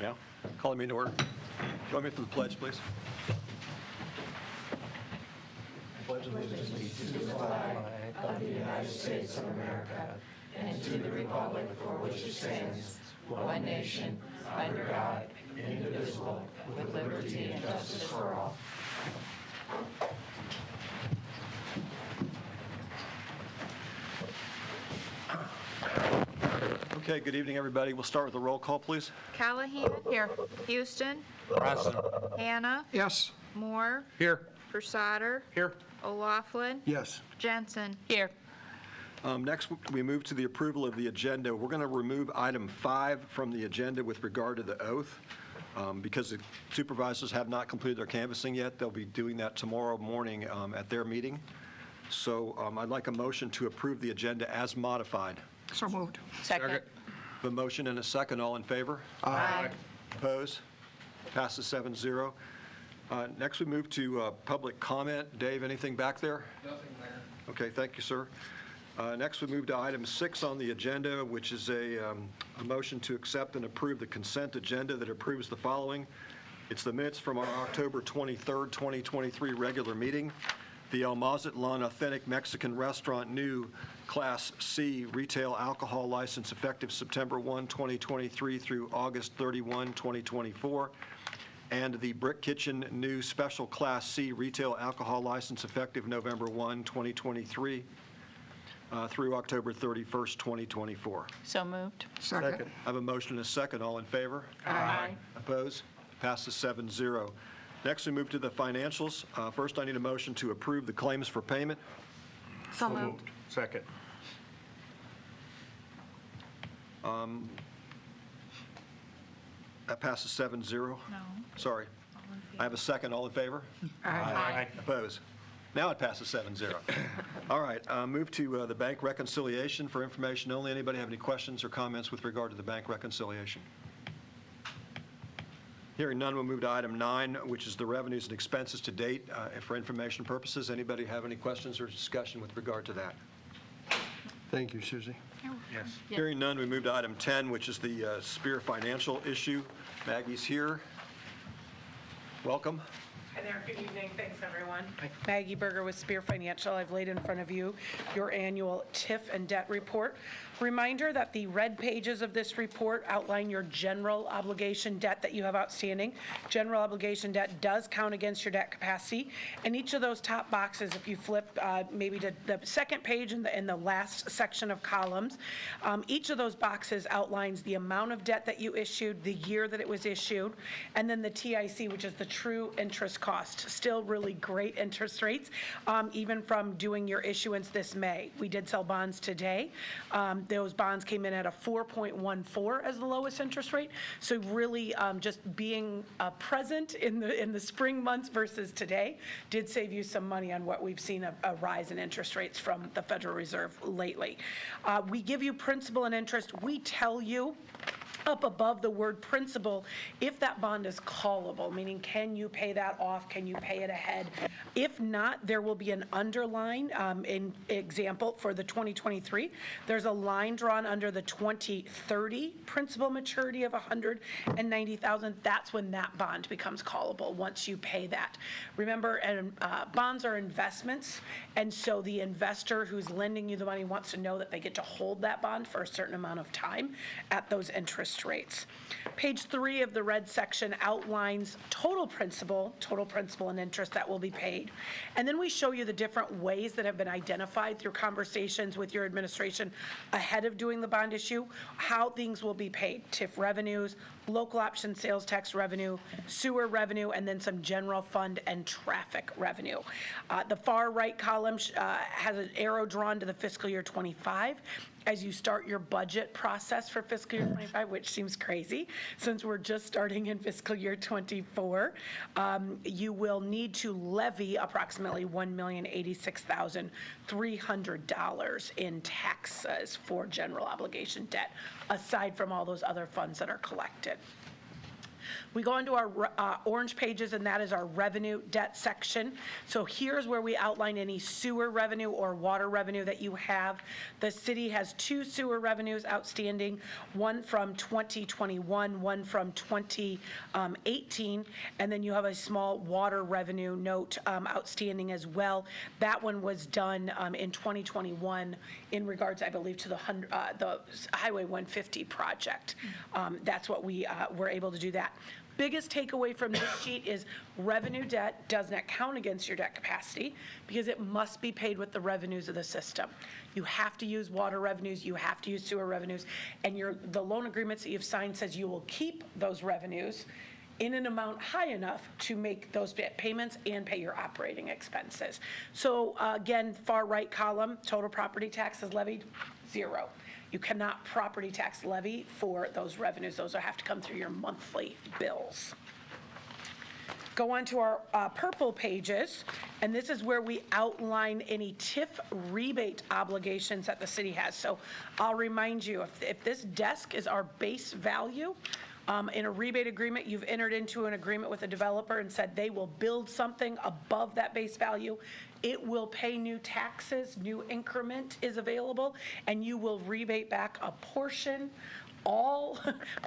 Yeah, calling me to order. Join me for the pledge, please. Okay, good evening, everybody. We'll start with a roll call, please. Callahan. Here. Houston. Present. Hannah. Yes. Moore. Here. Versater. Here. O'Laughlin. Yes. Jensen. Here. Next, we move to the approval of the agenda. We're going to remove item 5 from the agenda with regard to the oath. Because the supervisors have not completed their canvassing yet, they'll be doing that tomorrow morning at their meeting. So I'd like a motion to approve the agenda as modified. So moved. Second. A motion and a second. All in favor? Aye. Opposed? Passes 7-0. Next, we move to public comment. Dave, anything back there? Nothing there. Okay, thank you, sir. Next, we move to item 6 on the agenda, which is a motion to accept and approve the consent agenda that approves the following. It's the minutes from our October 23rd, 2023 regular meeting. The El Mazatlan Authentic Mexican Restaurant new Class C retail alcohol license effective September 1, 2023 through August 31, 2024. And the Brick Kitchen new special Class C retail alcohol license effective November 1, 2023 through October 31st, 2024. So moved. Second. I have a motion and a second. All in favor? Aye. Opposed? Passes 7-0. Next, we move to the financials. First, I need a motion to approve the claims for payment. So moved. Second. That passes 7-0. No. Sorry. I have a second. All in favor? Aye. Opposed? Now it passes 7-0. All right, move to the bank reconciliation for information only. Anybody have any questions or comments with regard to the bank reconciliation? Hearing none, we'll move to item 9, which is the revenues and expenses to date for information purposes. Anybody have any questions or discussion with regard to that? Thank you, Susie. Yes. Hearing none, we move to item 10, which is the Spear financial issue. Maggie's here. Welcome. Hi there, good evening, thanks everyone. Maggie Berger with Spear Financial. I've laid in front of you your annual TIF and debt report. Reminder that the red pages of this report outline your general obligation debt that you have outstanding. General obligation debt does count against your debt capacity. And each of those top boxes, if you flip maybe to the second page in the last section of columns, each of those boxes outlines the amount of debt that you issued, the year that it was issued, and then the TIC, which is the true interest cost. Still really great interest rates, even from doing your issuance this May. We did sell bonds today. Those bonds came in at a 4.14 as the lowest interest rate. So really just being present in the spring months versus today did save you some money on what we've seen a rise in interest rates from the Federal Reserve lately. We give you principal and interest. We tell you up above the word principal if that bond is callable, meaning can you pay that off, can you pay it ahead? If not, there will be an underline. In example, for the 2023, there's a line drawn under the 2030 principal maturity of $190,000. That's when that bond becomes callable, once you pay that. Remember, bonds are investments, and so the investor who's lending you the money wants to know that they get to hold that bond for a certain amount of time at those interest rates. Page 3 of the red section outlines total principal and interest that will be paid. And then we show you the different ways that have been identified through conversations with your administration ahead of doing the bond issue, how things will be paid. TIF revenues, local option sales tax revenue, sewer revenue, and then some general fund and traffic revenue. The far right column has an arrow drawn to the fiscal year 25. As you start your budget process for fiscal year 25, which seems crazy since we're just starting in fiscal year 24, you will need to levy approximately $1,086,300 in taxes for general obligation debt, aside from all those other funds that are collected. We go into our orange pages, and that is our revenue debt section. So here's where we outline any sewer revenue or water revenue that you have. The city has 2 sewer revenues outstanding, one from 2021, one from 2018, and then you have a small water revenue note outstanding as well. That one was done in 2021 in regards, I believe, to the Highway 150 project. That's what we were able to do that. Biggest takeaway from this sheet is revenue debt does not count against your debt capacity because it must be paid with the revenues of the system. You have to use water revenues, you have to use sewer revenues, and the loan agreements that you've signed says you will keep those revenues in an amount high enough to make those payments and pay your operating expenses. So again, far right column, total property taxes levied, 0. You cannot property tax levy for those revenues. Those have to come through your monthly bills. Go on to our purple pages, and this is where we outline any TIF rebate obligations that the city has. So I'll remind you, if this desk is our base value, in a rebate agreement, you've entered into an agreement with a developer and said they will build something above that base value. It will pay new taxes, new increment is available, and you will rebate back a portion, all,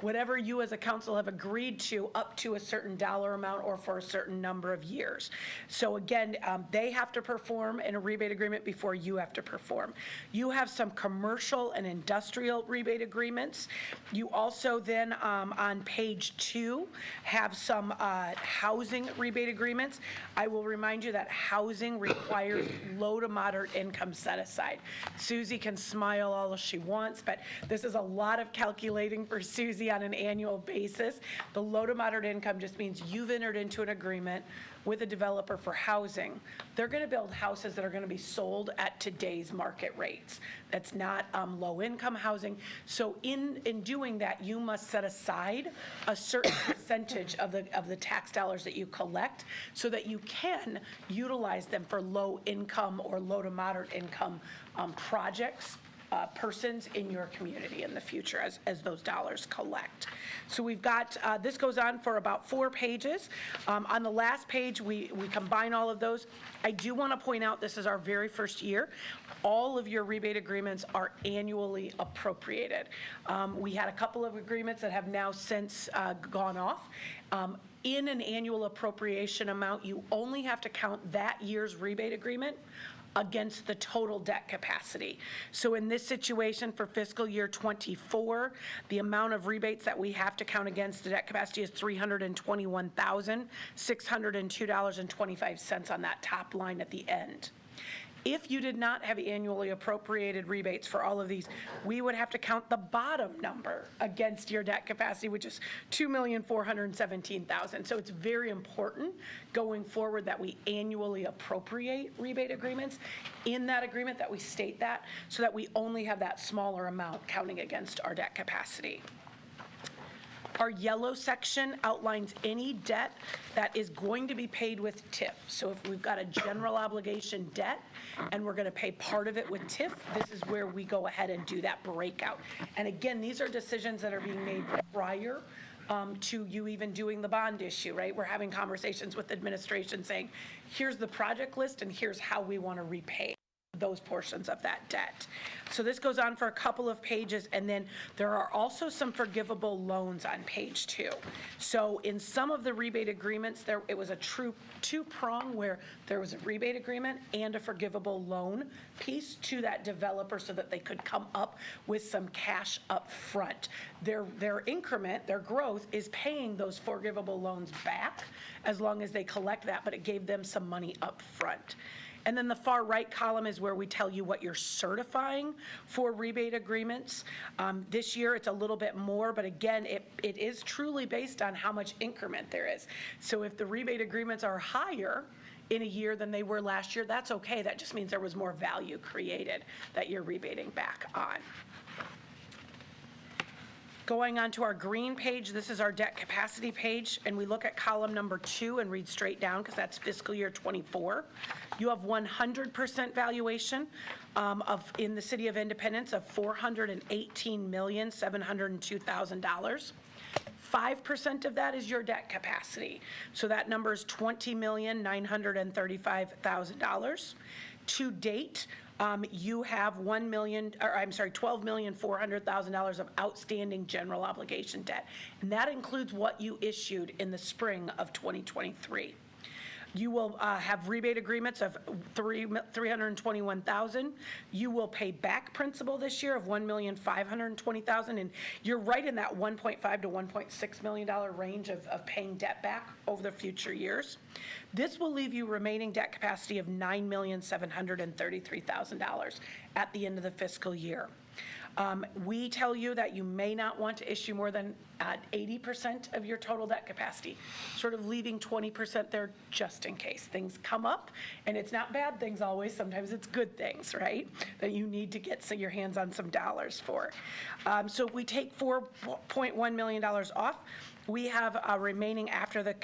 whatever you as a council have agreed to up to a certain dollar amount or for a certain number of years. So again, they have to perform in a rebate agreement before you have to perform. You have some commercial and industrial rebate agreements. You also then on page 2 have some housing rebate agreements. I will remind you that housing requires low to moderate income set aside. Susie can smile all she wants, but this is a lot of calculating for Susie on an annual basis. The low to moderate income just means you've entered into an agreement with a developer for housing. They're going to build houses that are going to be sold at today's market rates. That's not low income housing. So in doing that, you must set aside a certain percentage of the tax dollars that you collect so that you can utilize them for low income or low to moderate income projects. Persons in your community in the future as those dollars collect. So we've got, this goes on for about 4 pages. On the last page, we combine all of those. I do want to point out this is our very first year. All of your rebate agreements are annually appropriated. We had a couple of agreements that have now since gone off. In an annual appropriation amount, you only have to count that year's rebate agreement against the total debt capacity. So in this situation for fiscal year 24, the amount of rebates that we have to count against the debt capacity is $321,602.25 on that top line at the end. If you did not have annually appropriated rebates for all of these, we would have to count the bottom number against your debt capacity, which is $2,417,000. So it's very important going forward that we annually appropriate rebate agreements. In that agreement that we state that, so that we only have that smaller amount counting against our debt capacity. Our yellow section outlines any debt that is going to be paid with TIF. So if we've got a general obligation debt and we're going to pay part of it with TIF, this is where we go ahead and do that breakout. And again, these are decisions that are being made prior to you even doing the bond issue, right? We're having conversations with administration saying, here's the project list and here's how we want to repay those portions of that debt. So this goes on for a couple of pages, and then there are also some forgivable loans on page 2. So in some of the rebate agreements, it was a true two-prong where there was a rebate agreement and a forgivable loan piece to that developer so that they could come up with some cash up front. Their increment, their growth is paying those forgivable loans back as long as they collect that, but it gave them some money up front. And then the far right column is where we tell you what you're certifying for rebate agreements. This year it's a little bit more, but again, it is truly based on how much increment there is. So if the rebate agreements are higher in a year than they were last year, that's okay. That just means there was more value created that you're rebating back on. Going on to our green page, this is our debt capacity page, and we look at column number 2 and read straight down because that's fiscal year 24. You have 100% valuation in the City of Independence of $418,702,000. 5% of that is your debt capacity. So that number is $20,935,000. To date, you have $12,400,000 of outstanding general obligation debt, and that includes what you issued in the spring of 2023. You will have rebate agreements of $321,000. You will pay back principal this year of $1,520,000, and you're right in that $1.5 to $1.6 million range of paying debt back over the future years. This will leave you remaining debt capacity of $9,733,000 at the end of the fiscal year. We tell you that you may not want to issue more than 80% of your total debt capacity, sort of leaving 20% there just in case things come up. And it's not bad things always, sometimes it's good things, right? That you need to get your hands on some dollars for. So if we take $4.1 million off, we have remaining after the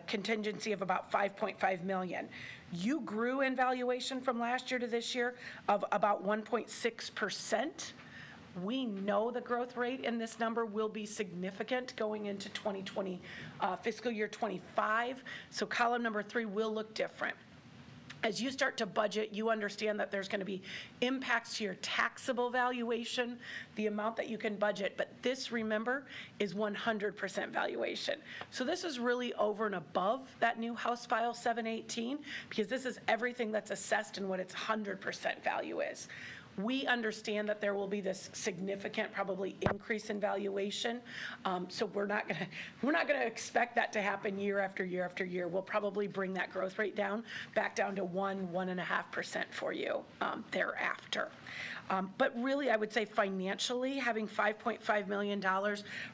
contingency of about $5.5 million. You grew in valuation from last year to this year of about 1.6%. We know the growth rate in this number will be significant going into 2020, fiscal year 25. So column number 3 will look different. As you start to budget, you understand that there's going to be impacts to your taxable valuation, the amount that you can budget. But this, remember, is 100% valuation. So this is really over and above that new House File 718, because this is everything that's assessed and what its 100% value is. We understand that there will be this significant, probably increase in valuation. So we're not going to expect that to happen year after year after year. We'll probably bring that growth rate back down to 1.5% for you thereafter. But really, I would say financially, having $5.5 million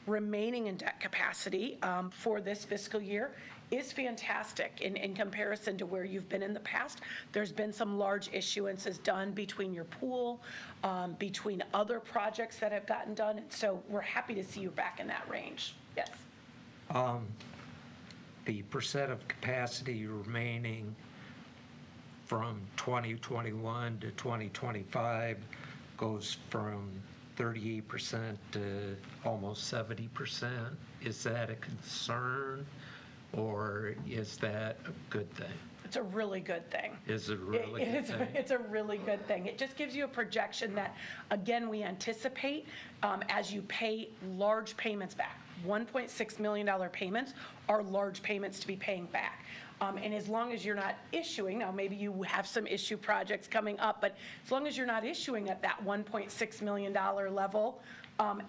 remaining in debt capacity for this fiscal year is fantastic in comparison to where you've been in the past. There's been some large issuances done between your pool, between other projects that have gotten done, and so we're happy to see you back in that range. Yes? The percent of capacity remaining from 2021 to 2025 goes from 38% to almost 70%. Is that a concern? Or is that a good thing? It's a really good thing. Is it really good thing? It's a really good thing. It just gives you a projection that, again, we anticipate as you pay large payments back. $1.6 million payments are large payments to be paying back. And as long as you're not issuing, now maybe you have some issue projects coming up, but as long as you're not issuing at that $1.6 million level,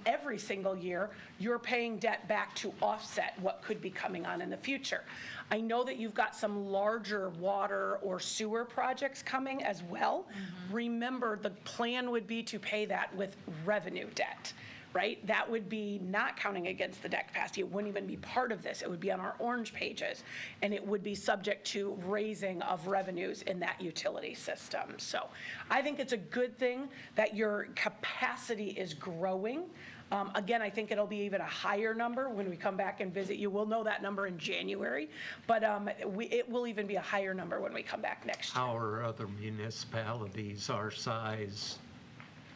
every single year, you're paying debt back to offset what could be coming on in the future. I know that you've got some larger water or sewer projects coming as well. Mm-hmm. Remember, the plan would be to pay that with revenue debt, right? That would be not counting against the debt capacity. It wouldn't even be part of this. It would be on our orange pages, and it would be subject to raising of revenues in that utility system. So I think it's a good thing that your capacity is growing. Again, I think it'll be even a higher number when we come back and visit you. We'll know that number in January, but it will even be a higher number when we come back next year. How are other municipalities our size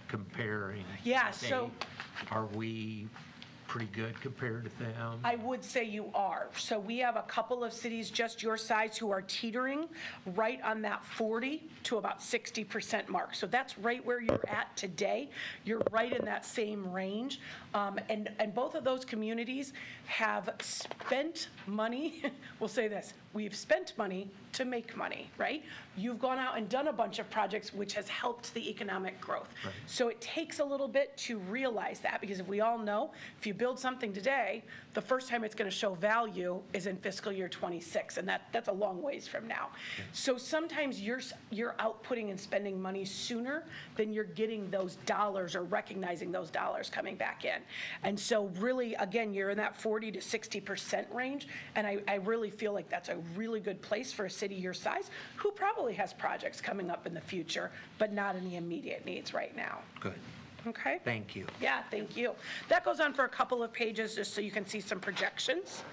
comparing? Yeah, so are we pretty good compared to them? I would say you are. So we have a couple of cities just your size who are teetering right on that 40 to about 60% mark. So that's right where you're at today. You're right in that same range. And both of those communities have spent money. We'll say this, we've spent money to make money, right? You've gone out and done a bunch of projects which has helped the economic growth. Right. So it takes a little bit to realize that, because if we all know, if you build something today, the first time it's going to show value is in fiscal year 26, and that's a long ways from now. Okay. So sometimes you're outputting and spending money sooner than you're getting those dollars or recognizing those dollars coming back in. And so really, again, you're in that 40 to 60% range, and I really feel like that's a really good place for a city your size who probably has projects coming up in the future, but not any immediate needs right now. Good. Okay? Thank you. Yeah, thank you. That goes on for a couple of pages just so you can see some projections.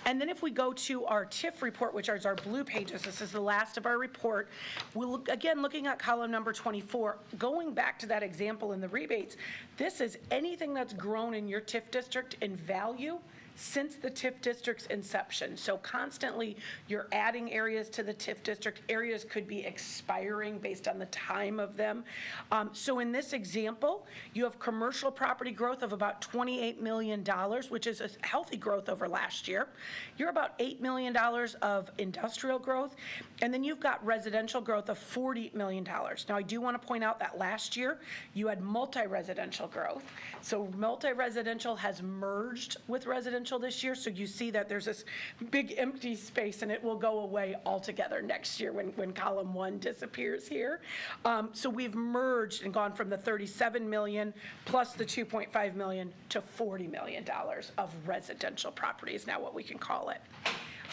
And then if we go to our TIF report, which is our blue pages, this is the last of our report. We'll, again, looking at column number 24, going back to that example in the rebates, this is anything that's grown in your TIF district in value since the TIF district's inception. So constantly, you're adding areas to the TIF district. Areas could be expiring based on the time of them. So in this example, you have commercial property growth of about $28 million, which is a healthy growth over last year. You're about $8 million of industrial growth, and then you've got residential growth of $40 million. Now, I do want to point out that last year, you had multi-residential growth. So multi-residential has merged with residential this year, so you see that there's this big empty space, and it will go away altogether next year when column 1 disappears here. So we've merged and gone from the 37 million plus the 2.5 million to $40 million of residential property is now what we can call it.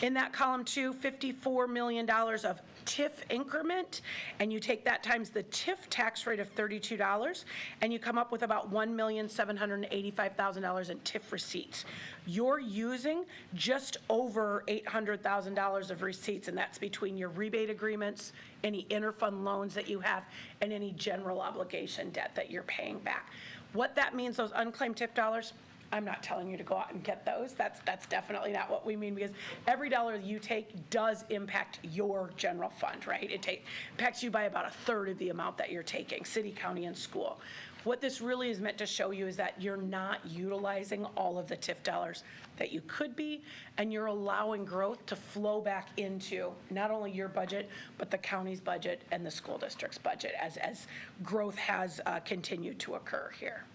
In that column 2, $54 million of TIF increment, and you take that times the TIF tax rate of $32, and you come up with about $1,785,000 in TIF receipts. You're using just over $800,000 of receipts, and that's between your rebate agreements, any interfund loans that you have, and any general obligation debt that you're paying back. What that means, those unclaimed TIF dollars, I'm not telling you to go out and get those. That's definitely not what we mean, because every dollar you take does impact your general fund, right? It impacts you by about 1/3 of the amount that you're taking, city, county, and school. What this really is meant to show you is that you're not utilizing all of the TIF dollars that you could be, and you're allowing growth to flow back into not only your budget, but the county's budget and the school district's budget as growth has continued to occur here.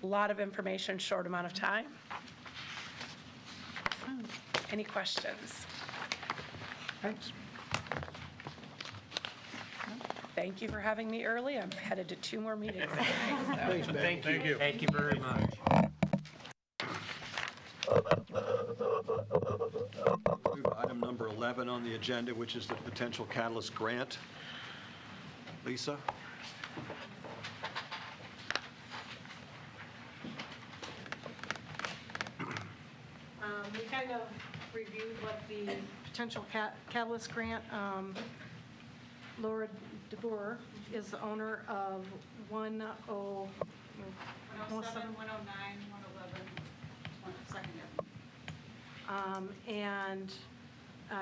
A lot of information, short amount of time. Any questions? Thanks. Thank you for having me early. I'm headed to 2 more meetings. Thanks, Maggie. Thank you. Thank you very much. Move to item number 11 on the agenda, which is the potential catalyst grant. Lisa? We kind of reviewed what the potential catalyst grant, Laura DeBoer is the owner of 107, 109, 111, second year. and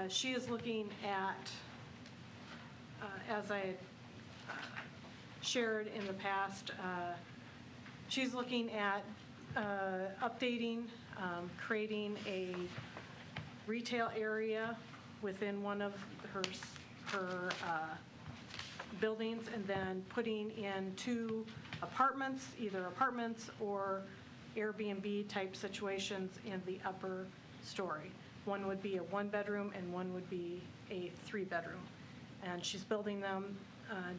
she is looking at, as I had shared in the past, she's looking at updating, creating a retail area within one of her buildings, and then putting in 2 apartments, either apartments or Airbnb type situations in the upper story. One would be a 1-bedroom and one would be a 3-bedroom. And she's building them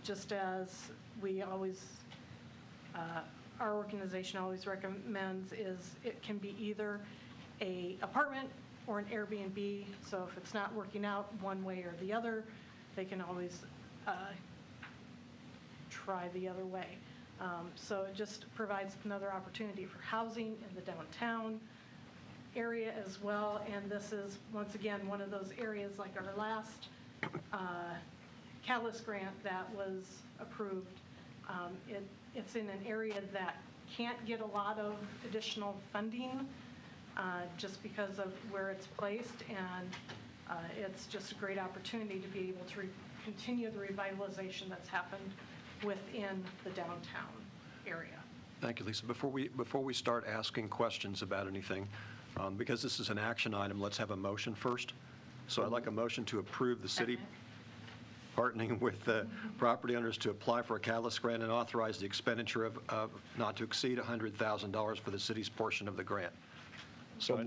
just as we always, our organization always recommends, is it can be either a apartment or an Airbnb. So if it's not working out one way or the other, they can always try the other way. So it just provides another opportunity for housing in the downtown area as well. And this is, once again, one of those areas like our last Catalyst grant that was approved. It's in an area that can't get a lot of additional funding just because of where it's placed, and it's just a great opportunity to be able to continue the revitalization that's happened within the downtown area. Thank you, Lisa. Before we start asking questions about anything, because this is an action item, let's have a motion first. So I'd like a motion to approve the city partnering with the property owners to apply for a catalyst grant and authorize the expenditure of not to exceed $100,000 for the city's portion of the grant. So,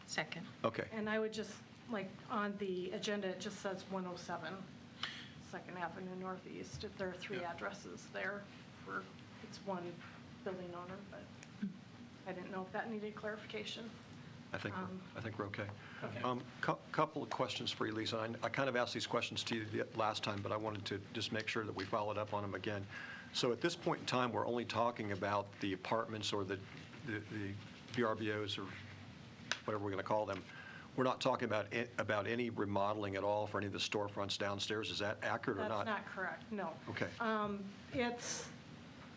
Second. okay. And I would just, like, on the agenda, it just says 107 Second Avenue Northeast. There are 3 addresses there for, it's one building owner, but I didn't know if that needed clarification. I think we're okay. Couple of questions for you, Lisa. I kind of asked these questions to you last time, but I wanted to just make sure that we followed up on them again. So at this point in time, we're only talking about the apartments or the VRBOs or whatever we're going to call them. We're not talking about any remodeling at all for any of the storefronts downstairs. Is that accurate or not? That's not correct, no. Okay.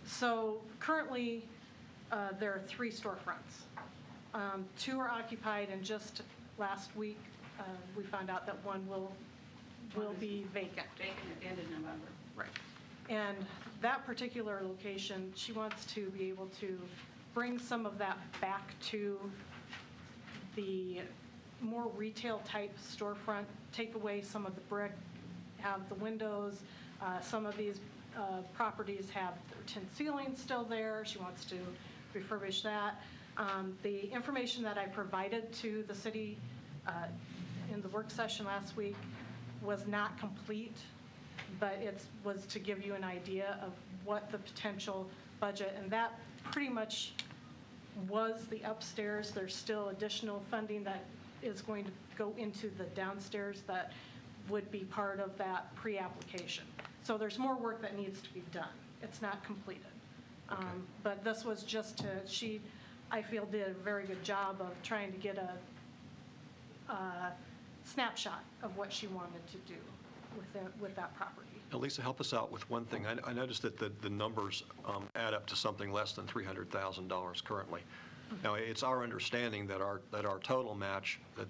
So currently, there are 3 storefronts 2 are occupied, and just last week, we found out that one will be vacant. Vacant at the end of November. Right. And that particular location, she wants to be able to bring some of that back to the more retail-type storefront, take away some of the brick, have the windows. Some of these properties have their tin ceilings still there. She wants to refurbish that. The information that I provided to the city in the work session last week was not complete, but it was to give you an idea of what the potential budget, and that pretty much was the upstairs. There's still additional funding that is going to go into the downstairs that would be part of that pre-application. So there's more work that needs to be done. It's not completed. But this was just to, she, I feel, did a very good job of trying to get a snapshot of what she wanted to do with that property. Now, Lisa, help us out with one thing. I noticed that the numbers add up to something less than $300,000 currently. Now, it's our understanding that our total match on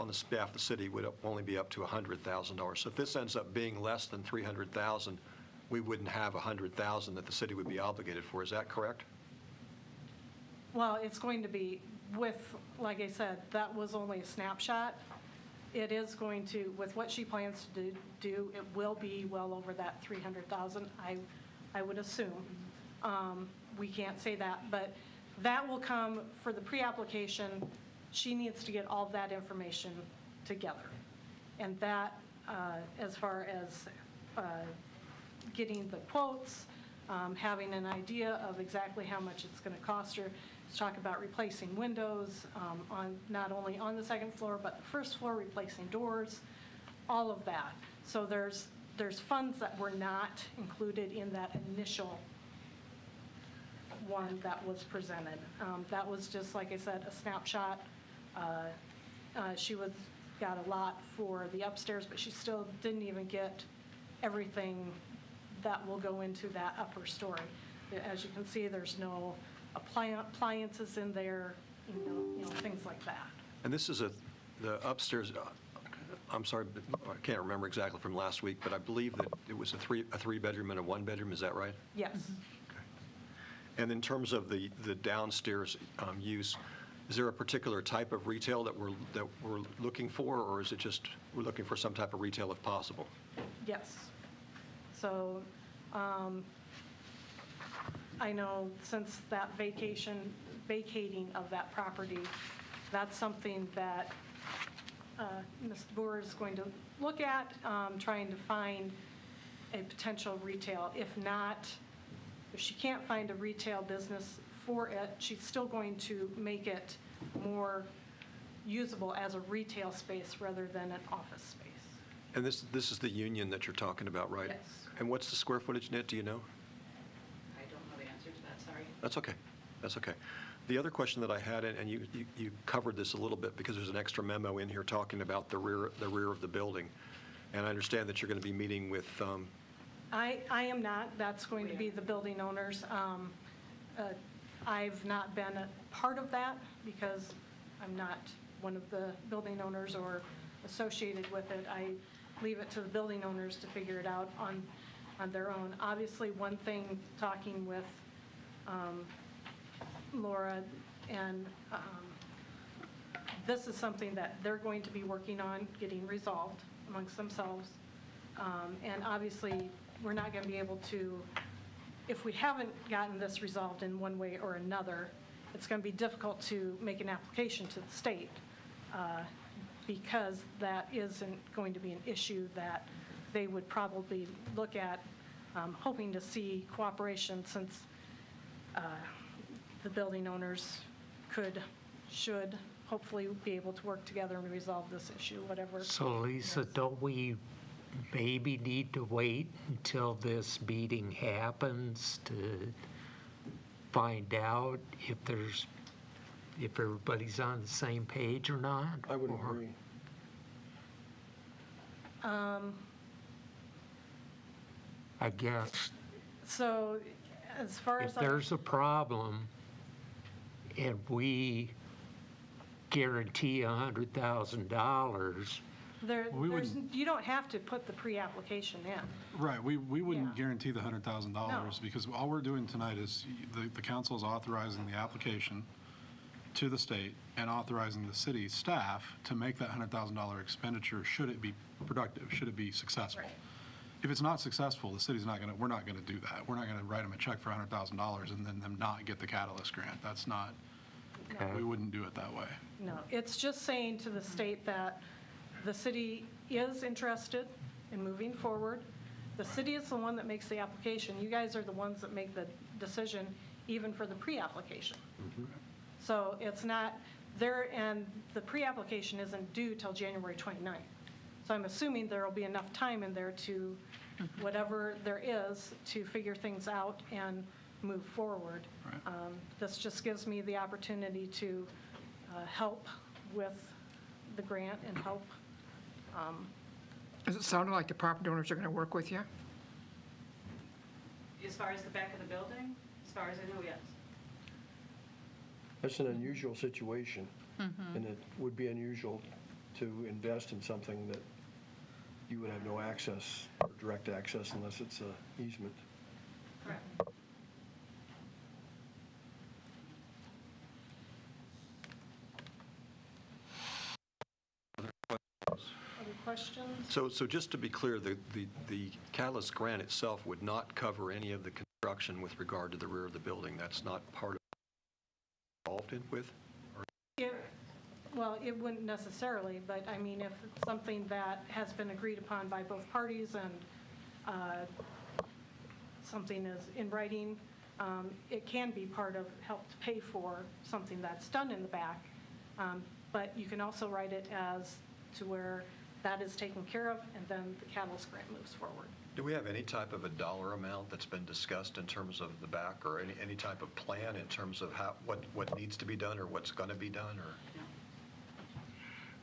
the behalf of the city would only be up to $100,000. So if this ends up being less than $300,000, we wouldn't have $100,000 that the city would be obligated for. Is that correct? Well, it's going to be with, like I said, that was only a snapshot. It is going to, with what she plans to do, it will be well over that $300,000, I would assume. We can't say that, but that will come for the pre-application. She needs to get all of that information together. And that, as far as getting the quotes, having an idea of exactly how much it's going to cost her. Let's talk about replacing windows on not only on the second floor, but the first floor, replacing doors, all of that. So there's funds that were not included in that initial one that was presented. That was just, like I said, a snapshot. She got a lot for the upstairs, but she still didn't even get everything that will go into that upper story. As you can see, there's no appliances in there, you know, things like that. And this is the upstairs, I'm sorry, I can't remember exactly from last week, but I believe that it was a three-bedroom and a one-bedroom, is that right? Yes. And in terms of the downstairs use, is there a particular type of retail that we're looking for, or is it just we're looking for some type of retail if possible? Yes. So I know since that vacating of that property, that's something that Ms. Boer is going to look at, trying to find a potential retail. If she can't find a retail business for it, she's still going to make it more usable as a retail space rather than an office space. And this is the union that you're talking about, right? Yes. And what's the square footage, Nit, do you know? I don't know the answer to that, sorry. That's okay. That's okay. The other question that I had, and you covered this a little bit because there's an extra memo in here talking about the rear of the building. And I understand that you're going to be meeting with I am not. That's going to be the building owners. I've not been a part of that because I'm not one of the building owners or associated with it. I leave it to the building owners to figure it out on their own. Obviously, one thing, talking with Laura, and this is something that they're going to be working on getting resolved amongst themselves. And obviously, we're not going to be able to, if we haven't gotten this resolved in one way or another, it's going to be difficult to make an application to the state because that isn't going to be an issue that they would probably look at, hoping to see cooperation since the building owners should hopefully be able to work together and resolve this issue, whatever. So Lisa, don't we maybe need to wait until this meeting happens to find out if everybody's on the same page or not? I would Or- agree. I guess So as far as if there's a problem and we guarantee $100,000. You don't have to put the pre-application in. Right, we wouldn't Yeah. guarantee the $100,000 No. because all we're doing tonight is the council is authorizing the application to the state and authorizing the city staff to make that $100,000 expenditure should it be productive, should it be successful. Right. If it's not successful, the city's not we're not gonna do that. We're not gonna write them a check for $100,000 and then them not get the Catalyst grant. That's not, we wouldn't do it that way. No, it's just saying to the state that the city is interested in moving forward. The city is the one that makes the application. You guys are the ones that make the decision even for the pre-application. So it's not there, and the pre-application isn't due till January 29th. So I'm assuming there'll be enough time in there to, whatever there is, to figure things out and move forward. Right. This just gives me the opportunity to help with the grant and help. Does it sound like the property owners are going to work with you? As far as the back of the building, as far as I know, yes. That's an unusual situation, and it would be unusual to invest in something that you would have no access, or direct access, unless it's an easement. Correct. Other questions? So just to be clear, the Catalyst grant itself would not cover any of the construction with regard to the rear of the building. That's not part of involved in with? Well, it wouldn't necessarily, but I mean, if it's something that has been agreed upon by both parties and something is in writing, it can be part of help to pay for something that's done in the back. But you can also write it as to where that is taken care of, and then the Catalyst grant moves forward. Do we have any type of a dollar amount that's been discussed in terms of the back, or any type of plan in terms of what needs to be done or what's going to be done, or?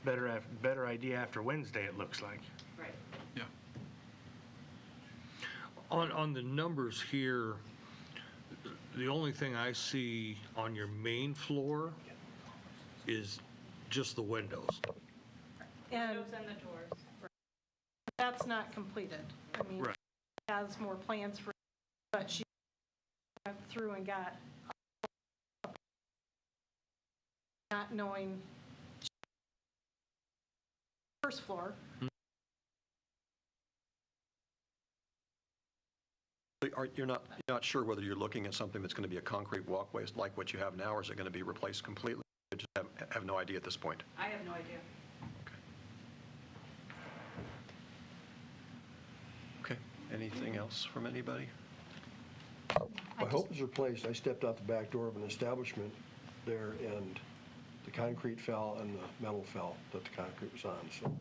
Better idea after Wednesday, it looks like. Right. Yeah. On the numbers here, the only thing I see on your main floor is just the windows. And Windows and the doors. that's not completed. I mean, Right. she has more plans for, but she went through and got, not knowing first floor. You're not sure whether you're looking at something that's going to be a concrete walkway like what you have now, or is it going to be replaced completely? You just have no idea at this point. I have no idea. Okay. Anything else from anybody? My hope is replaced. I stepped out the back door of an establishment there, and the concrete fell and the metal fell that the concrete was on, so,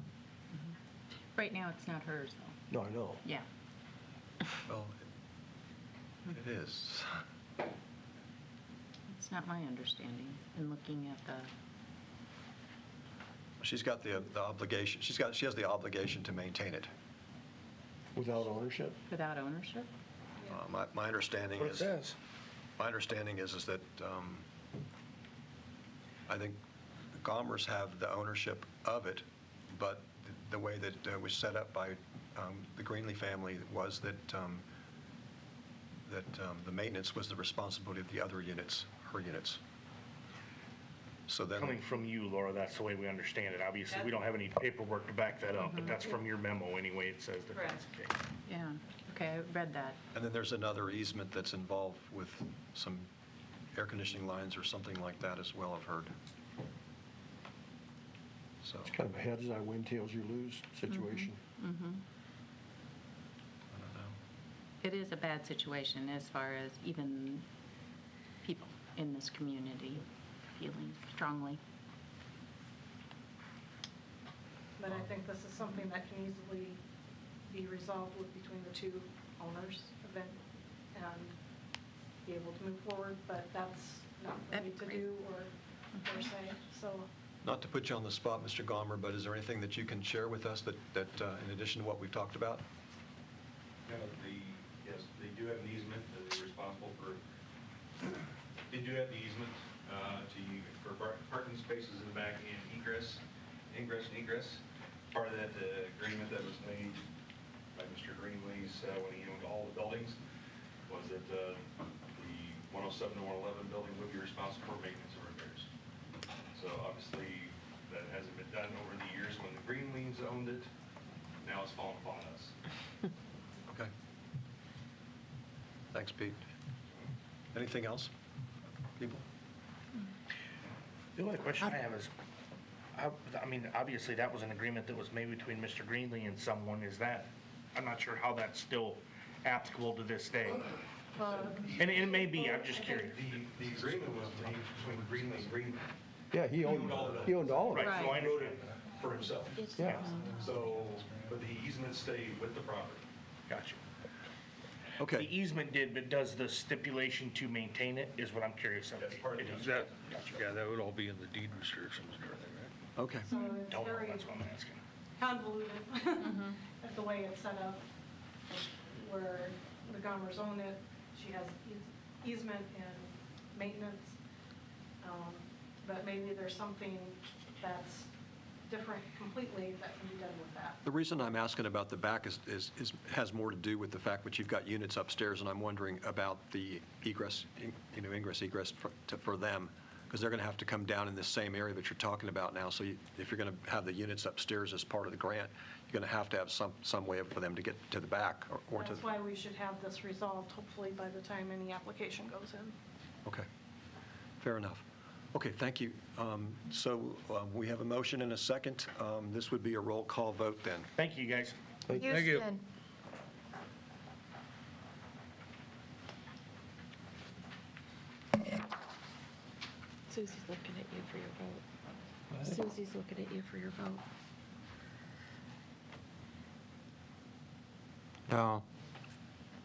Right now, it's not hers, though. no, I know. Yeah. Well, it is. It's not my understanding in looking at the, She's got the obligation, she has the obligation to maintain it. Without ownership? without ownership? My understanding What it is. says. My understanding is that I think the Gommers have the ownership of it, but the way that it was set up by the Greenlee family was that the maintenance was the responsibility of the other units, her units. So then, Coming from you, Laura, that's the way we understand it. Obviously, we don't have any paperwork to back that up, but that's from your memo anyway. It says that that's the case. Yeah, okay, I read that. and then there's another easement that's involved with some air conditioning lines or something like that as well, I've heard. So, It's kind of a heads I win, tails you lose situation. I don't know. It is a bad situation as far as even people in this community feeling strongly. But I think this is something that can easily be resolved between the two owners of it and be able to move forward, but that's not for That'd me be to great. do or per se, so. Not to put you on the spot, Mr. Gomer, but is there anything that you can share with us that in addition to what we've talked about? Yes, they do have an easement that they're responsible for. They do have the easement for parking spaces in the back in ingress and egress. Part of that agreement that was made by Mr. Greenlees when he owned all the buildings was that the 107 to 111 building would be responsible for maintenance and repairs. So obviously, that hasn't been done over the years when the Greenlees owned it. Now it's fallen upon us. Okay. Thanks, Pete. Anything else, people? The only question I have is, I mean, obviously, that was an agreement that was made between Mr. Greenlee and someone. Is that, I'm not sure how that's still applicable to this day. And it may be, I'm just curious. The agreement was made between Greenlee and Greenlee. Yeah, he owned all of it. Right, so I He wrote understand. it for himself. Yeah. So, but the easement stayed with the property. Gotcha. The Okay. easement did, but does the stipulation to maintain it is what I'm curious of. That's part of It the is. That, yeah, that would all be in the deed restrictions and everything, right? Okay. So it's Don't know, very that's what I'm asking. convoluted, the way it's set up, where the Gomers own it, she has easement and maintenance. But maybe there's something that's different completely that can be done with that. The reason I'm asking about the back has more to do with the fact that you've got units upstairs, and I'm wondering about the egress, ingress, egress for them, because they're going to have to come down in this same area that you're talking about now. So if you're going to have the units upstairs as part of the grant, you're going to have some way for them to get to the back or to. That's why we should have this resolved, hopefully by the time any application goes in. Okay, fair enough. Okay, thank you. So we have a motion and a second. This would be a roll call vote then. Thank you, guys. Thank you. Houston. Susie's looking at you for your vote. Susie's looking at you for your vote. No.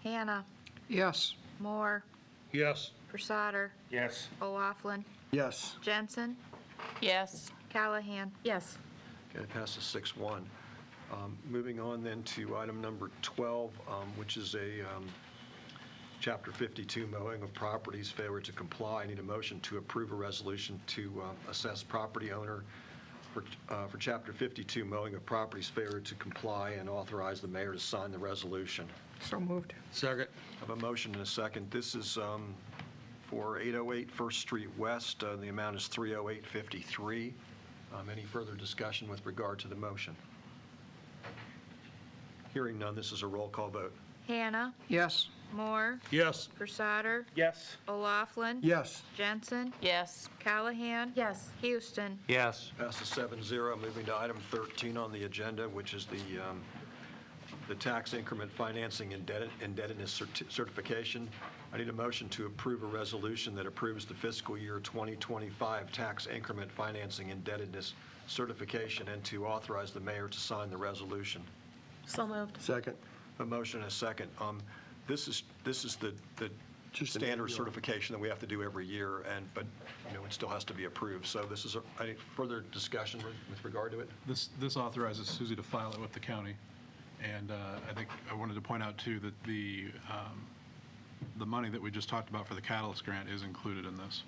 Hannah, Yes. Moore, Yes. Persauter, Yes. O'Laughlin, Yes. Jensen, Yes. Callahan. Yes. Okay, it passes 6-1. Moving on then to item number 12, which is a Chapter 52 mowing of properties, failure to comply. I need a motion to approve a resolution to assess property owner for Chapter 52 mowing of properties, failure to comply, and authorize the mayor to sign the resolution. So moved. Second. I have a motion and a second. This is for 808 First Street West. The amount is $308.53. Any further discussion with regard to the motion? Hearing none, this is a roll call vote. Hannah, Yes. Moore, Yes. Persauter, Yes. O'Laughlin, Yes. Jensen, Yes. Callahan. Yes. Houston. Yes. Passes 7-0. Moving to item 13 on the agenda, which is the tax increment financing indebtedness certification. I need a motion to approve a resolution that approves the fiscal year 2025 tax increment financing indebtedness certification and to authorize the mayor to sign the resolution. So moved. Second. A motion and a second. This is the Just an standard annual. certification that we have to do every year, but it still has to be approved. So this is any further discussion with regard to it? This authorizes Susie to file it with the county. And I think I wanted to point out, too, that the money that we just talked about for the Catalyst grant is included in this.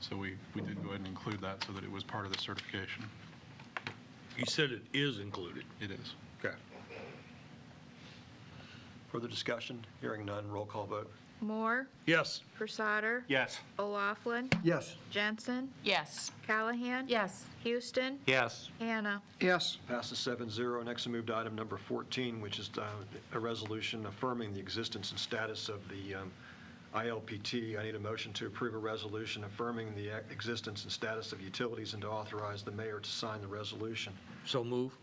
So we did go ahead and include that so that it was part of the certification. You said it is included. It is. Okay. Further discussion? Hearing none, roll call vote. Moore, Yes. Persauter, Yes. O'Laughlin, Yes. Jensen, Yes. Callahan. Yes. Houston. Yes. Hannah. Yes. Passes 7-0. Next, we move to item number 14, which is a resolution affirming the existence and status of the ILPT. I need a motion to approve a resolution affirming the existence and status of utilities and to authorize the mayor to sign the resolution. So move.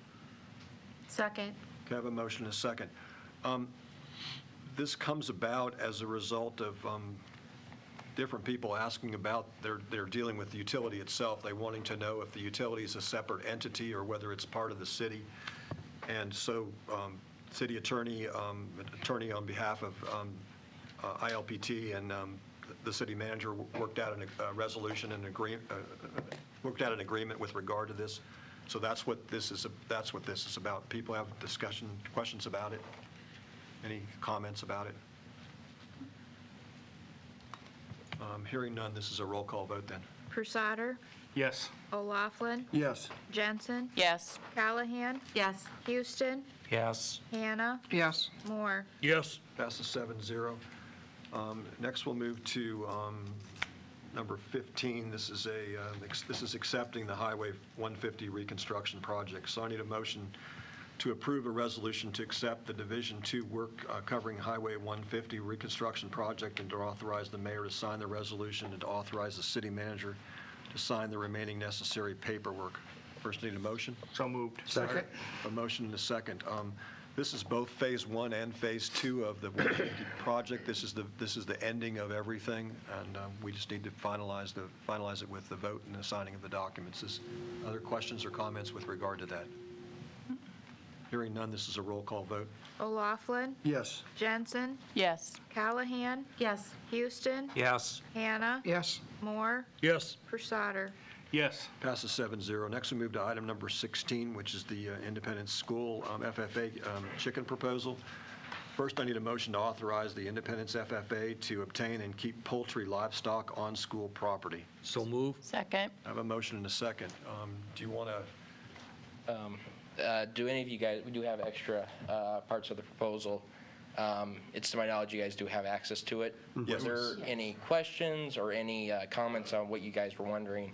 Second. Can I have a motion and a second? This comes about as a result of different people asking about, they're dealing with the utility itself. They wanting to know if the utility is a separate entity or whether it's part of the city. And so city attorney on behalf of ILPT and the city manager worked out a resolution and worked out an agreement with regard to this. So that's what this is about. People have questions about it. Any comments about it? Hearing none, this is a roll call vote then. Persauter, Yes. O'Laughlin, Yes. Jensen, Yes. Callahan, Yes. Houston, Yes. Hannah, Yes. Moore. Yes. Passes 7-0. Next, we'll move to number 15. This is accepting the Highway 150 reconstruction project. So I need a motion to approve a resolution to accept the Division 2 work covering Highway 150 reconstruction project and to authorize the mayor to sign the resolution and to authorize the city manager to sign the remaining necessary paperwork. First, need a motion? So moved. Second. A motion and a second. This is both Phase 1 and Phase 2 of the 150 project. This is the ending of everything, and we just need to finalize it with the vote and the signing of the documents. Other questions or comments with regard to that? Hearing none, this is a roll call vote. O'Laughlin, Yes. Jensen, Yes. Callahan, Yes. Houston, Yes. Hannah, Yes. Moore, Yes. Pursader. Yes. Passes 7-0. Next, we move to item number 16, which is the Independence School FFA chicken proposal. First, I need a motion to authorize the Independence FFA to obtain and keep poultry livestock on school property. So move. Second. I have a motion and a second. Do you want to? Do any of you guys, we do have extra parts of the proposal. It's to my knowledge you guys do have access to it. Yes. Were there any questions or any comments on what you guys were wondering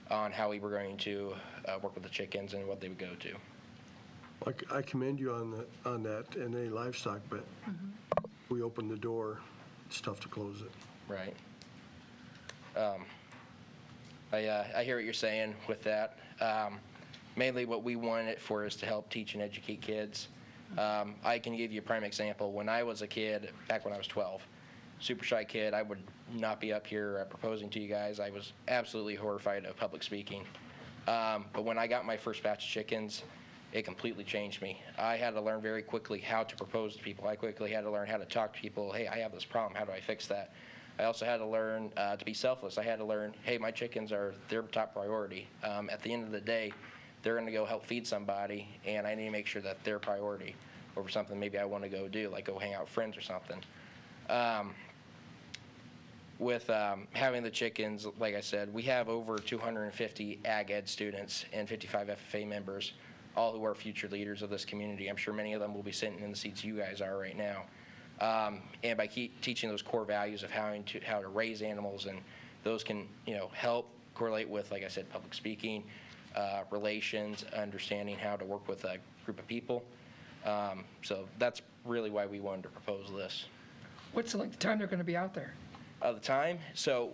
on how we were going to work with the chickens and what they would go to? I commend you on that and any livestock, but we open the door, it's tough to close it. Right. I hear what you're saying with that. Mainly what we want it for is to help teach and educate kids. I can give you a prime example. When I was a kid, back when I was 12, super shy kid, I would not be up here proposing to you guys. I was absolutely horrified of public speaking. But when I got my first batch of chickens, it completely changed me. I had to learn very quickly how to propose to people. I quickly had to learn how to talk to people. Hey, I have this problem. How do I fix that? I also had to learn to be selfless. I had to learn, hey, my chickens are their top priority. At the end of the day, they're going to go help feed somebody, and I need to make sure that they're priority over something maybe I want to go do, like go hang out with friends or something. With having the chickens, like I said, we have over 250 ag ed students and 55 FFA members, all who are future leaders of this community. I'm sure many of them will be sitting in the seats you guys are right now. And by teaching those core values of how to raise animals, and those can help correlate with, like I said, public speaking, relations, understanding how to work with a group of people. So that's really why we wanted to propose this. What's the length of time they're going to be out there? The time, so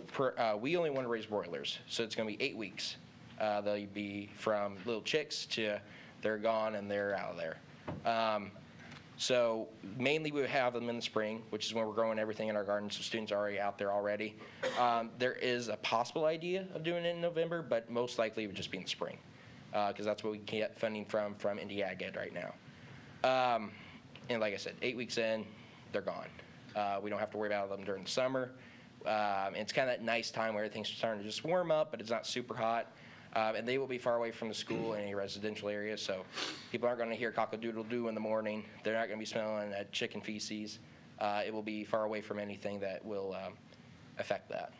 we only want to raise broilers, so it's going to be 8 weeks. They'll be from little chicks to they're gone and they're out of there. So mainly we have them in the spring, which is when we're growing everything in our garden, so students are already out there already. There is a possible idea of doing it in November, but most likely it would just be in the spring, because that's what we can get funding from Indy Ag Ed right now. And like I said, 8 weeks in, they're gone. We don't have to worry about them during the summer. And it's kind of that nice time where everything's starting to just warm up, but it's not super hot. And they will be far away from the school in any residential area, so people aren't going to hear cock-a-doodle-doo in the morning. They're not going to be smelling chicken feces. It will be far away from anything that will affect that.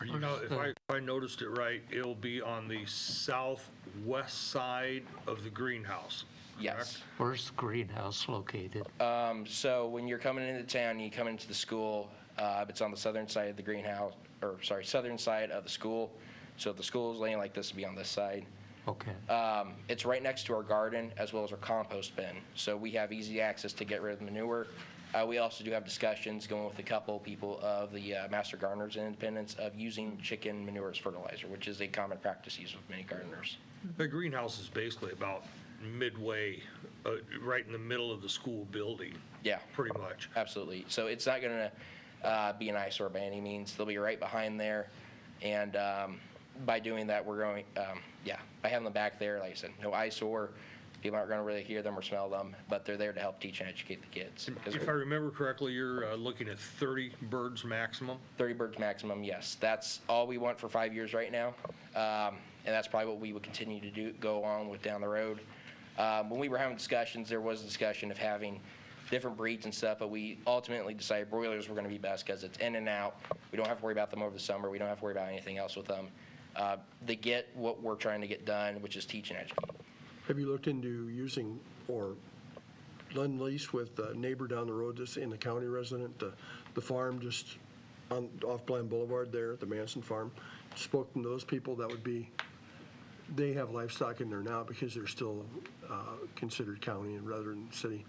If I noticed it right, it'll be on the southwest side of the greenhouse. Yes. Correct? Where's the greenhouse located? So when you're coming into town, you come into the school, it's on the southern side of the greenhouse, southern side of the school. So if the school is laying like this, it'll be on this side. Okay. It's right next to our garden as well as our compost bin. So we have easy access to get rid of the manure. We also do have discussions going with a couple people of the Master Gardeners in Independence of using chicken manure as fertilizer, which is a common practice used with many gardeners. The greenhouse is basically about midway, right in the middle of the school building. Yeah. Pretty much. Absolutely. So it's not going to be an eyesore by any means. They'll be right behind there. And by doing that, we're going, by having them back there, like I said, no eyesore. People aren't going to really hear them or smell them, but they're there to help teach and educate the kids. If I remember correctly, you're looking at 30 birds maximum? 30 birds maximum, yes. That's all we want for 5 years right now. And that's probably what we would continue to go on with down the road. When we were having discussions, there was a discussion of having different breeds and stuff, but we ultimately decided broilers were going to be best because it's in and out. We don't have to worry about them over the summer. We don't have to worry about anything else with them. they get what we're trying to get done, which is teach and educate. Have you looked into using or lend lease with a neighbor down the road that's in the county resident, the farm just off Bland Boulevard there, the Manson Farm? Spoken to those people, that would be, they have livestock in there now because they're still considered county and rather than city.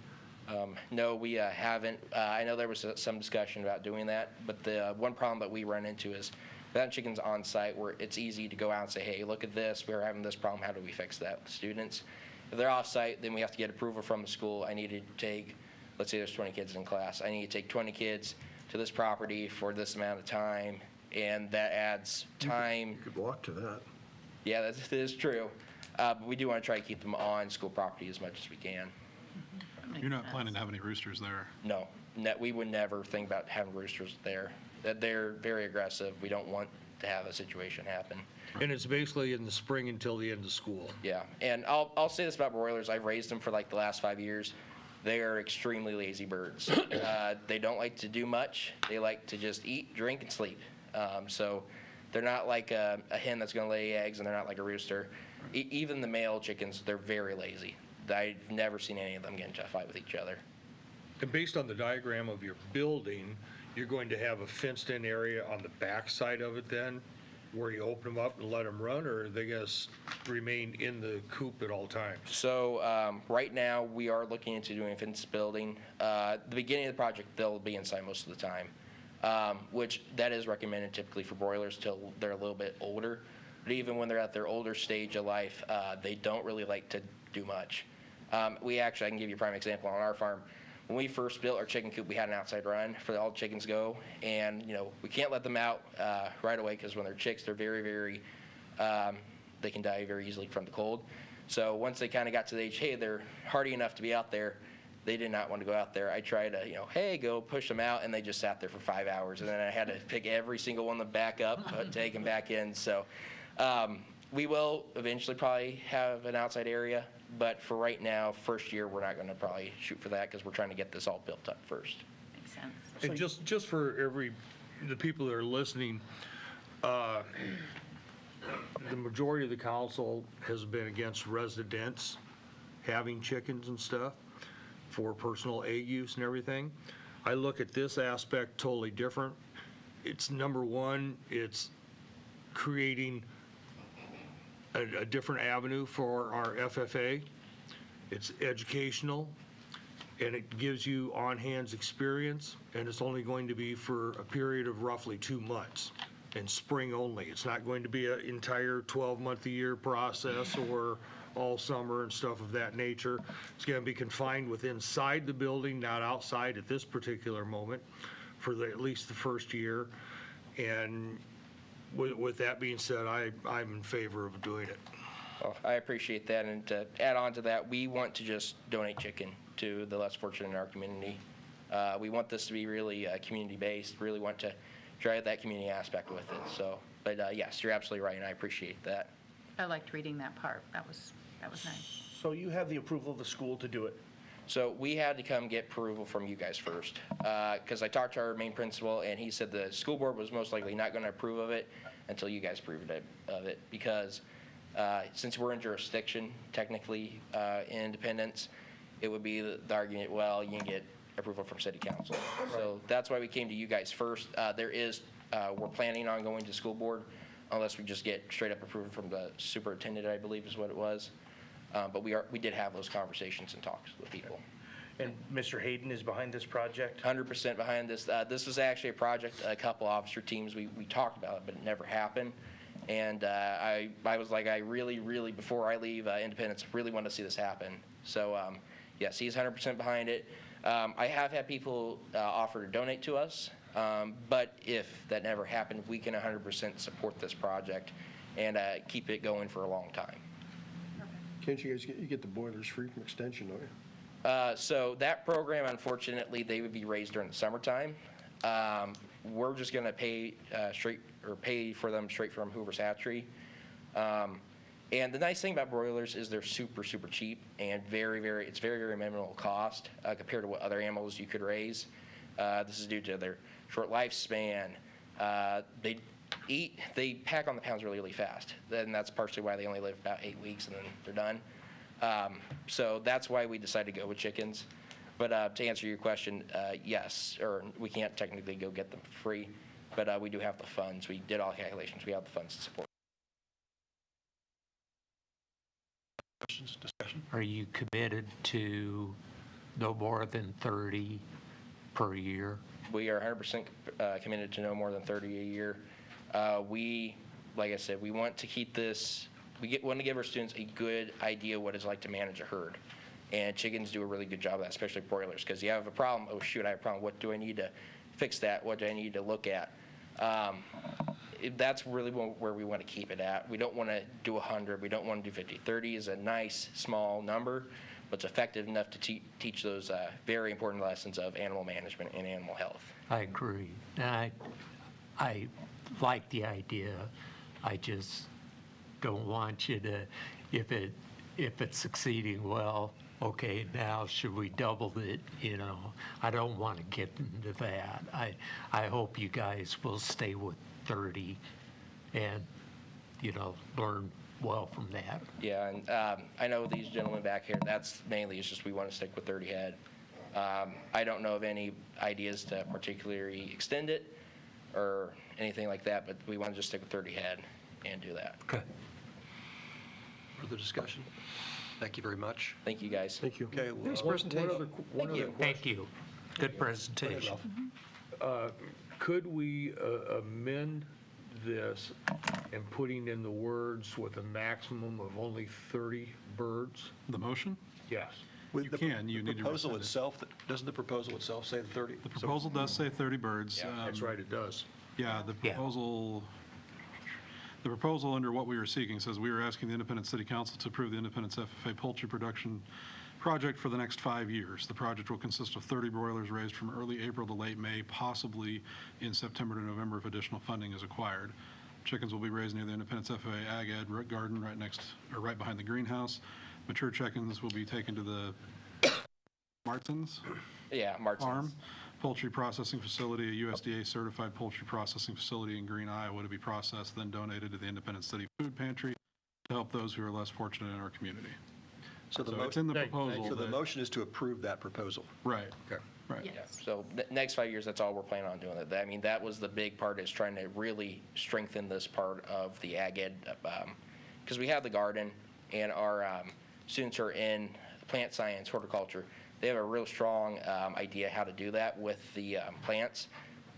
No, we haven't. I know there was some discussion about doing that, but the one problem that we run into is without chickens on site where it's easy to go out and say, hey, look at this, we're having this problem, how do we fix that with students? If they're off site, then we have to get approval from the school. I need to take, let's say there's 20 kids in class. I need to take 20 kids to this property for this amount of time, and that adds time. You could walk to that. Yeah, that is true. But we do want to try to keep them on school property as much as we can. You're not planning to have any roosters there? No, we would never think about having roosters there. They're very aggressive. We don't want to have a situation happen. And it's basically in the spring until the end of school. Yeah, and I'll say this about broilers. I've raised them for like the last 5 years. They are extremely lazy birds. They don't like to do much. They like to just eat, drink, and sleep. So they're not like a hen that's going to lay eggs, and they're not like a rooster. Even the male chickens, they're very lazy. I've never seen any of them get into a fight with each other. And based on the diagram of your building, you're going to have a fenced-in area on the back side of it then, where you open them up and let them run, or are they going to remain in the coop at all times? So right now, we are looking into doing a fenced building. The beginning of the project, they'll be inside most of the time, which that is recommended typically for broilers till they're a little bit older. But even when they're at their older stage of life, they don't really like to do much. I can give you a prime example on our farm. When we first built our chicken coop, we had an outside run for all the chickens to go, and we can't let them out right away because when they're chicks, they're very, very, they can die very easily from the cold. So once they kind of got to the age, hey, they're hardy enough to be out there, they did not want to go out there. I tried to, hey, go push them out, and they just sat there for 5 hours, and then I had to pick every single one of them back up, take them back in. So we will eventually probably have an outside area. But for right now, first year, we're not going to probably shoot for that because we're trying to get this all built up first. Makes sense. And just for the people that are listening, the majority of the council has been against residents having chickens and stuff for personal egg use and everything. I look at this aspect totally different. It's number one, it's creating a different avenue for our FFA. It's educational, and it gives you on-hands experience, and it's only going to be for a period of roughly 2 months, and spring only. It's not going to be an entire 12-month-a-year process or all summer and stuff of that nature. It's going to be confined within inside the building, not outside at this particular moment, for at least the first year. And with that being said, I'm in favor of doing it. Well, I appreciate that, and to add on to that, we want to just donate chicken to the less fortunate in our community. We want this to be really community-based, really want to try that community aspect with it. So, but yes, you're absolutely right, and I appreciate that. I liked reading that part. That was nice. So you have the approval of the school to do it? So we had to come get approval from you guys first, because I talked to our main principal, and he said the school board was most likely not going to approve of it until you guys approved of it, because since we're in jurisdiction, technically, in Independence, it would be the argument, well, you can get approval from city council. So that's why we came to you guys first. We're planning on going to school board unless we just get straight up approval from the superintendent, I believe is what it was. But we did have those conversations and talks with people. And Mr. Hayden is behind this project? 100% behind this. This was actually a project, a couple officer teams, we talked about it, but it never happened. And I was like, I really, before I leave Independence, really want to see this happen. So yes, he's 100% behind it. I have had people offer to donate to us, but if that never happened, we can 100% support this project and keep it going for a long time. Can't you guys get the boilers free from extension, don't you? So that program, unfortunately, they would be raised during the summertime. We're just going to pay for them straight from Hoover's Hatchery. And the nice thing about broilers is they're super cheap and it's very minimal cost compared to what other animals you could raise. This is due to their short lifespan. They eat, they pack on the pounds really, really fast. Then that's partially why they only live about 8 weeks and then they're done. So that's why we decided to go with chickens. But to answer your question, yes, or we can't technically go get them for free, but we do have the funds. We did all the calculations. We have the funds to support. Questions, discussion? Are you committed to no more than 30 per year? We are 100% committed to no more than 30 a year. We, like I said, we want to keep this, want to give our students a good idea what it's like to manage a herd. And chickens do a really good job of that, especially broilers, because you have a problem, oh shoot, I have a problem, what do I need to fix that, what do I need to look at? That's really where we want to keep it at. We don't want to do 100, we don't want to do 50. 30 is a nice, small number, but it's effective enough to teach those very important lessons of animal management and animal health. I agree. And I like the idea. I just don't want you to, if it's succeeding well, okay, now should we double it? You know, I don't want to get into that. I hope you guys will stay with 30 and, you know, learn well from that. Yeah, and I know these gentlemen back here, that's mainly, it's just we want to stick with 30 head. I don't know of any ideas to particularly extend it or anything like that, but we want to just stick with 30 head and do that. Okay. Further discussion? Thank you very much. Thank you, guys. Thank you. Okay, Nice well, presentation. Thank you. Thank you. Good presentation. Could we amend this and putting in the words with a maximum of only 30 birds? The motion? Yes. with You the can, you need to proposal rescind it. itself, doesn't the proposal itself say the 30? The proposal does say 30 birds. That's right, it does. Yeah, the proposal under what we were seeking says we are asking the Independent City Council to approve the Independence FFA poultry production project for the next 5 years. The project will consist of 30 broilers raised from early April to late May, possibly in September to November if additional funding is acquired. Chickens will be raised near the Independence FFA Ag Ed garden right behind the greenhouse. Mature chickens will be taken to the Martins Yeah, Martin's. Farm Poultry Processing Facility, a USDA certified poultry processing facility in Green, Iowa, to be processed, then donated to the Independent City Food Pantry to help those who are less fortunate in our community. So the So it's in the proposal. So the that- motion is to approve that proposal. Right, right. Yeah, so next 5 years, that's all we're planning on doing. I mean, that was the big part, is trying to really strengthen this part of the ag ed, because we have the garden, and our students are in plant science, horticulture. They have a real strong idea how to do that with the plants,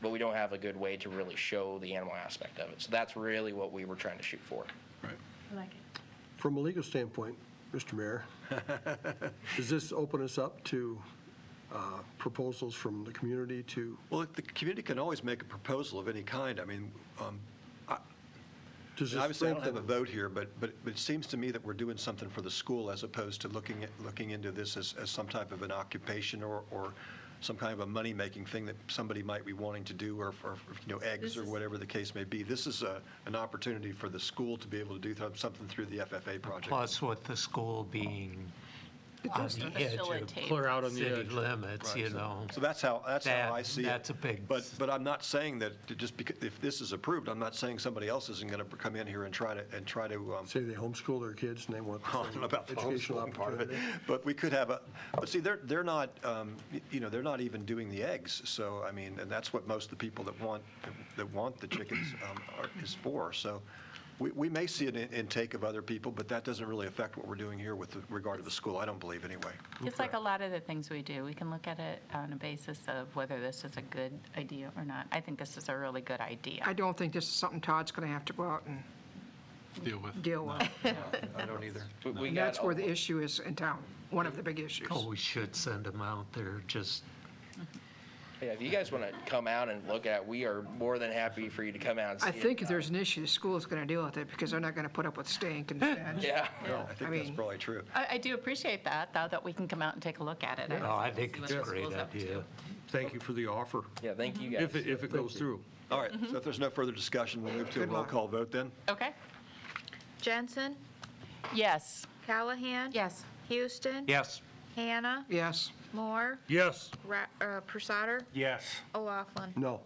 but we don't have a good way to really show the animal aspect of it. So that's really what we were trying to shoot for. Right. I like it. From a legal standpoint, Mr. Mayor, does this open us up to proposals from the community to, Well, the community can always make a proposal of any kind. I mean, does this obviously I don't have a strengthen? vote here, but it seems to me that we're doing something for the school as opposed to looking into this as some type of an occupation or some kind of a money-making thing that somebody might be wanting to do, or eggs This or is- whatever the case may be. This is an opportunity for the school to be able to do something through the FFA project. Plus with the school being on the edge of Facilitate. Clear out on the city edge. limits, you know. So that's how I see it. That's a big- But I'm not saying that just because, if this is approved, I'm not saying somebody else isn't going to come in here and try to Say they homeschool their kids and they want I don't know about the educational homeschooling part of it, opportunity? but we could have but see, they're not, they're not even doing the eggs, so, I mean, and that's what most of the people that want the chickens is for, so we may see an intake of other people, but that doesn't really affect what we're doing here with regard to the school, I don't believe, anyway. It's like a lot of the things we do. We can look at it on a basis of whether this is a good idea or not. I think this is a really good idea. I don't think this is something Todd's going to have to go out and Deal with. deal with. I don't either. We And got that's where the issue is in town, one of the big issues. Oh, we should send them out there, just, Yeah, if you guys want to come out and look at it, we are more than happy for you to come out and see I it. think if there's an issue, the school is going to deal with it because they're not going to put up with stink and stench. Yeah. No, I think I that's mean- probably true. I do appreciate that, though, that we can come out and take a look at it. no, I think See it's what a the great school's up to. idea. Thank you for the offer, Yeah, thank you guys. if it goes through. All right, so if there's no further discussion, we'll move to a Good roll luck. call vote then. Okay? Jensen, Yes. Callahan. Yes. Houston. Yes, Hannah, Yes, Moore, Yes. Pursader, Yes. O'Laughlin. No.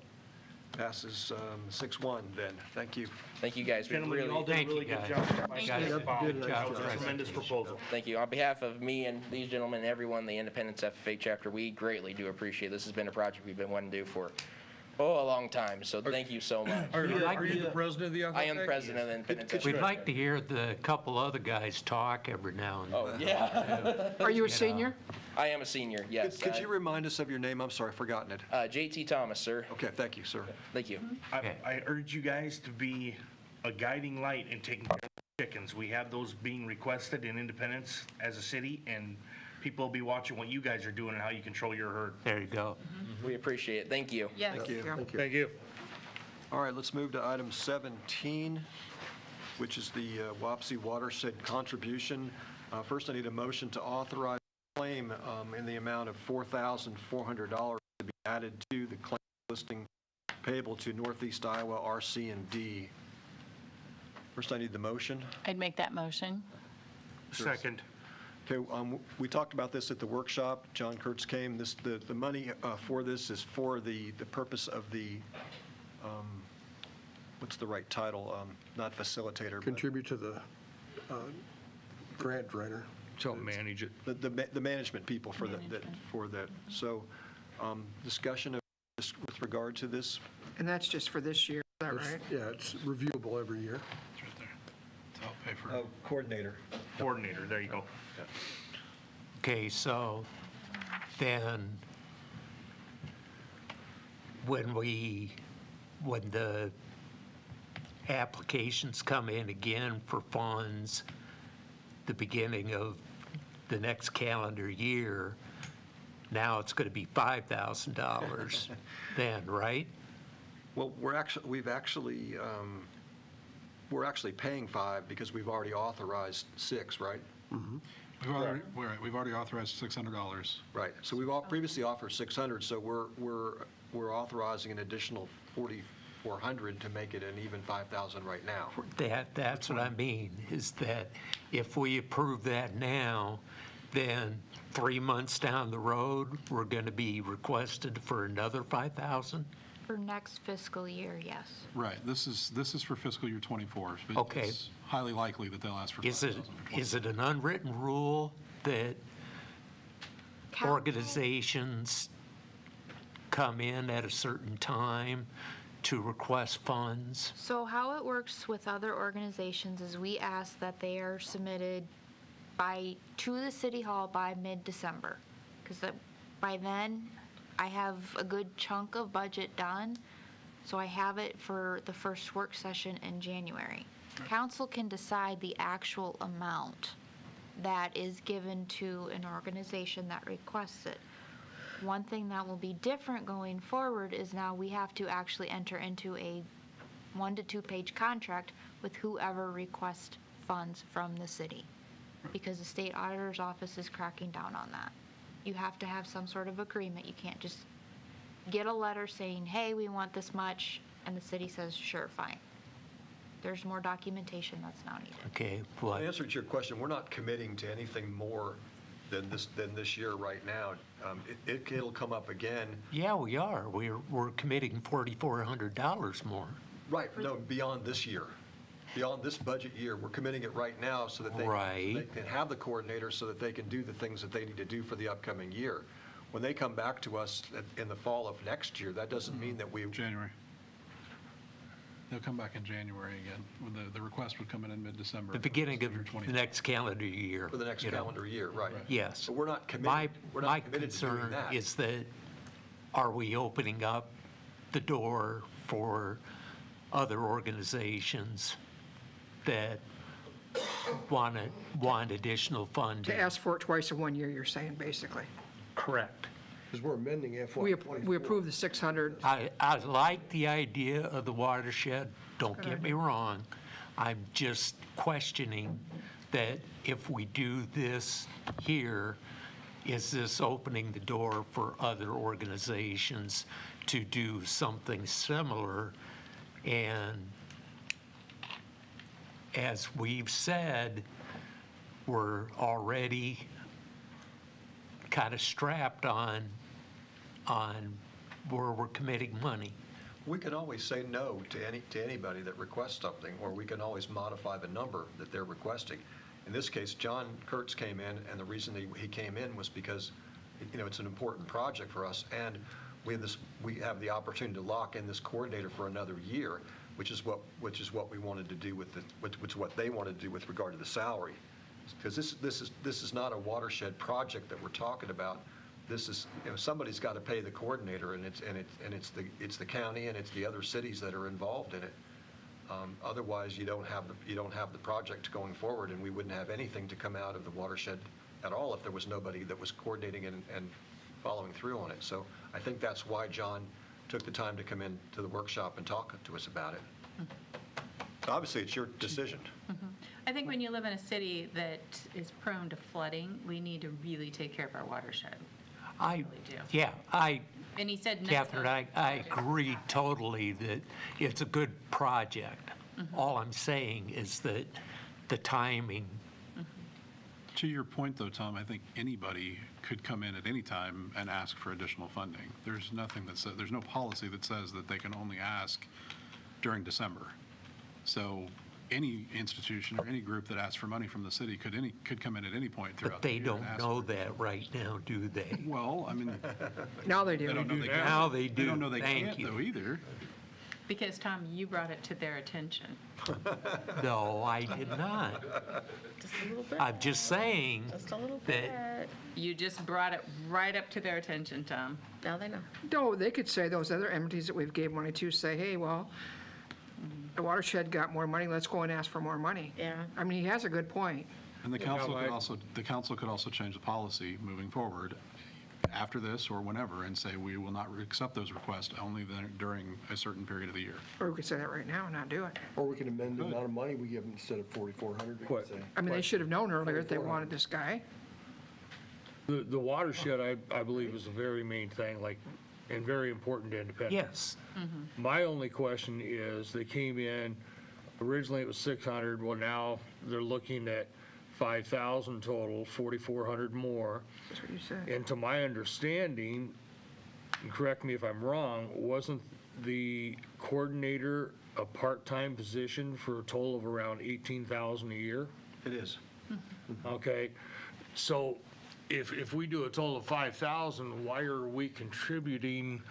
Passes 6-1 then. Thank you. Thank you, guys. We Gentlemen, you all really, did a really good job. You guys did a good That job. was a tremendous proposal. thank you. On behalf of me and these gentlemen and everyone, in the Independence FFA chapter, we greatly do appreciate it. This has been a project we've been wanting to do for, a long time, so thank you so much. Are you the president of the FFA? I am the president of the Independence We'd FFA. like to hear the couple other guys talk every now and then. Oh, yeah. Are you a senior? I am a senior, yes. Could you remind us of your name? I'm sorry, I've forgotten it. JT Thomas, sir. Okay, thank you, sir. Thank you. I urge you guys to be a guiding light in taking care of the chickens. We have those being requested in Independence as a city, and people will be watching what you guys are doing and how you control your herd. There you go. We appreciate it. Thank you. Yes. Thank you. Thank you. All right, let's move to item 17, which is the Wapsie watershed contribution. First, I need a motion to authorize a claim in the amount of $4,400 to be added to the claim listing payable to Northeast Iowa RC&D. First, I need the motion. I'd make that motion. Second. Okay, we talked about this at the workshop. John Kurtz came. The money for this is for the purpose of the, what's the right title? Not facilitator, but Contribute to the grant writer. So manage it. the management people for that. So, discussion of this with regard to this. And that's just for this year, is that It's- right? Yeah, it's reviewable every year. It's right there. To help pay for Coordinator. Coordinator, there you go. Okay, so then when the applications come in again for funds, the beginning of the next calendar year, now it's going to be $5,000 then, right? Well, we're actually paying 5 because we've already authorized 6, right? We've already authorized $600. Right. So we've previously offered 600, so we're authorizing an additional 4,400 to make it an even 5,000 right now. That's what I mean, is that if we approve that now, then 3 months down the road, we're going to be requested for another 5,000? For next fiscal year, yes. Right, this is for fiscal year '24. But Okay. It's highly likely that they'll ask for Is it, 5,000 for is it an unwritten rule that Council- organizations come in at a certain time to request funds? So how it works with other organizations is we ask that they are submitted to the city hall by mid-December. Because by then, I have a good chunk of budget done, so I have it for the first work session in January. Council can decide the actual amount that is given to an organization that requests it. One thing that will be different going forward is now we have to actually enter into a 1 to 2 page contract with whoever requests funds from the city, because the state auditor's office is cracking down on that. You have to have some sort of agreement. You can't just get a letter saying, hey, we want this much, and the city says, sure, fine. There's more documentation that's now needed. Okay, In what, answer to your question, we're not committing to anything more than this year right now. It'll come up again. yeah, we are. We're committing $4,400 more. Right, no, beyond this year. Beyond this budget year, we're committing it right now so that they Right. can have the coordinator so that they can do the things that they need to do for the upcoming year. When they come back to us in the fall of next year, that doesn't mean that we, January. They'll come back in January again. When the request would come in mid-December. The beginning of Fiscal year the 24. next calendar year. for the next you know. calendar year, right? Yes. But we're not My committed to doing concern that. is that, are we opening up the door for other organizations that want additional funding? To ask for it twice in 1 year, you're saying, basically. Correct. Because we're amending FY We '24. approved the 600. I like the idea of the watershed, don't get me wrong. I'm just questioning that if we do this here, is this opening the door for other organizations to do something similar? And as we've said, we're already kind of strapped on where we're committing money. We can always say no to anybody that requests something, or we can always modify the number that they're requesting. In this case, John Kurtz came in, and the reason he came in was because, it's an important project for us, and we have the opportunity to lock in this coordinator for another year, which is what we wanted to do which is what they wanted to do with regard to the salary. Because this is not a watershed project that we're talking about. This is, somebody's got to pay the coordinator, and it's the county and it's the other cities that are involved in it. Otherwise, you don't have the project going forward, and we wouldn't have anything to come out of the watershed at all if there was nobody that was coordinating and following through on it. So I think that's why John took the time to come in to the workshop and talk to us about it. So obviously, it's your decision. I think when you live in a city that is prone to flooding, we need to really take care of our watershed. I, do. yeah, And he said next Catherine, I agree totally that it's a good project. All I'm saying is that the timing. To your point, though, Tom, I think anybody could come in at any time and ask for additional funding. There's nothing that says, there's no policy that says that they can only ask during December. So any institution or any group that asks for money from the city could come in at any point throughout But the they year. don't know that right now, do they? Well, I mean, Now they do. they don't know they can't. Now they do. They don't know they Thank can't, you. though, either. Because, Tom, you brought it to their attention. No, I did not. Just a little bit. I'm just saying Just a little bit. that You just brought it right up to their attention, Tom. Now they know. No, they could say those other entities that we've gave money to, say, hey, well, the watershed got more money, let's go and ask for more money. Yeah. I mean, he has a good point. And the council could also change the policy moving forward after this or whenever and say, we will not accept those requests only during a certain period of the year. Or we could say that right now and not do it. Or we can amend the amount of money we give them instead of 4,400, we could say. I mean, they should have known earlier if they wanted this guy. The watershed, I believe, is a very main thing, and very important to Independence. yes, My only question is, they came in, originally it was 600, well, now they're looking at 5,000 total, 4,400 more. That's what you said. And to my understanding, and correct me if I'm wrong, wasn't the coordinator a part-time position for a total of around 18,000 a year? It is. Okay, so if we do a total of 5,000, why are we contributing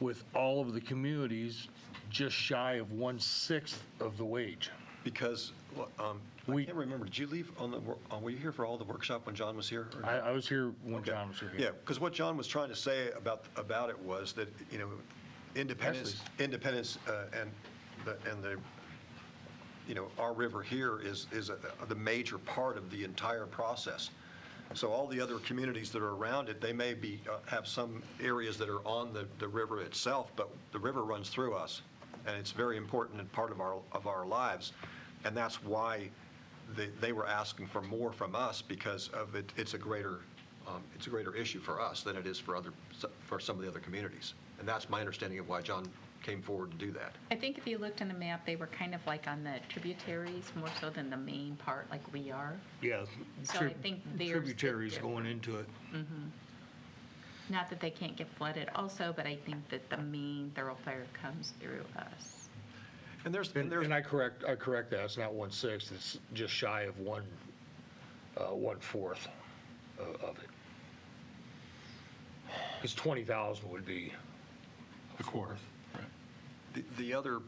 with all of the communities just shy of 1/6 of the wage? Because, I can't remember, did you leave were you here for all the workshop when John was here? or not? I was here when Okay. John was here. Yeah, because what John was trying to say about it was that, independence, and the, our river here is the major part of the entire process. So all the other communities that are around it, they may have some areas that are on the river itself, but the river runs through us, and it's very important and part of our lives, and that's why they were asking for more from us, because of it. It's a greater issue for us than it is for some of the other communities, and that's my understanding of why John came forward to do that. I think if you looked on the map, they were kind of like on the tributaries more so than the main part like we are. Yeah, So I think theirs is tributaries going different. into it. Not that they can't get flooded also, but I think that the main thoroughfare comes through us. And there's And I correct that, it's not 1/6, it's just shy of 1/4 of it. Because 20,000 would be A quarter. the other,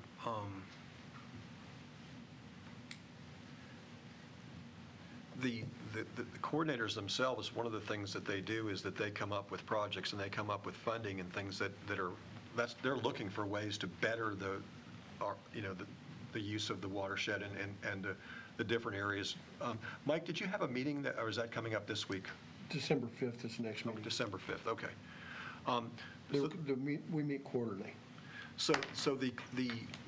the coordinators themselves, one of the things that they do is that they come up with projects and they come up with funding and things they're looking for ways to better the use of the watershed and the different areas. Mike, did you have a meeting or is that coming up this week? December 5th is the next meeting. December 5th, okay. We meet quarterly. So the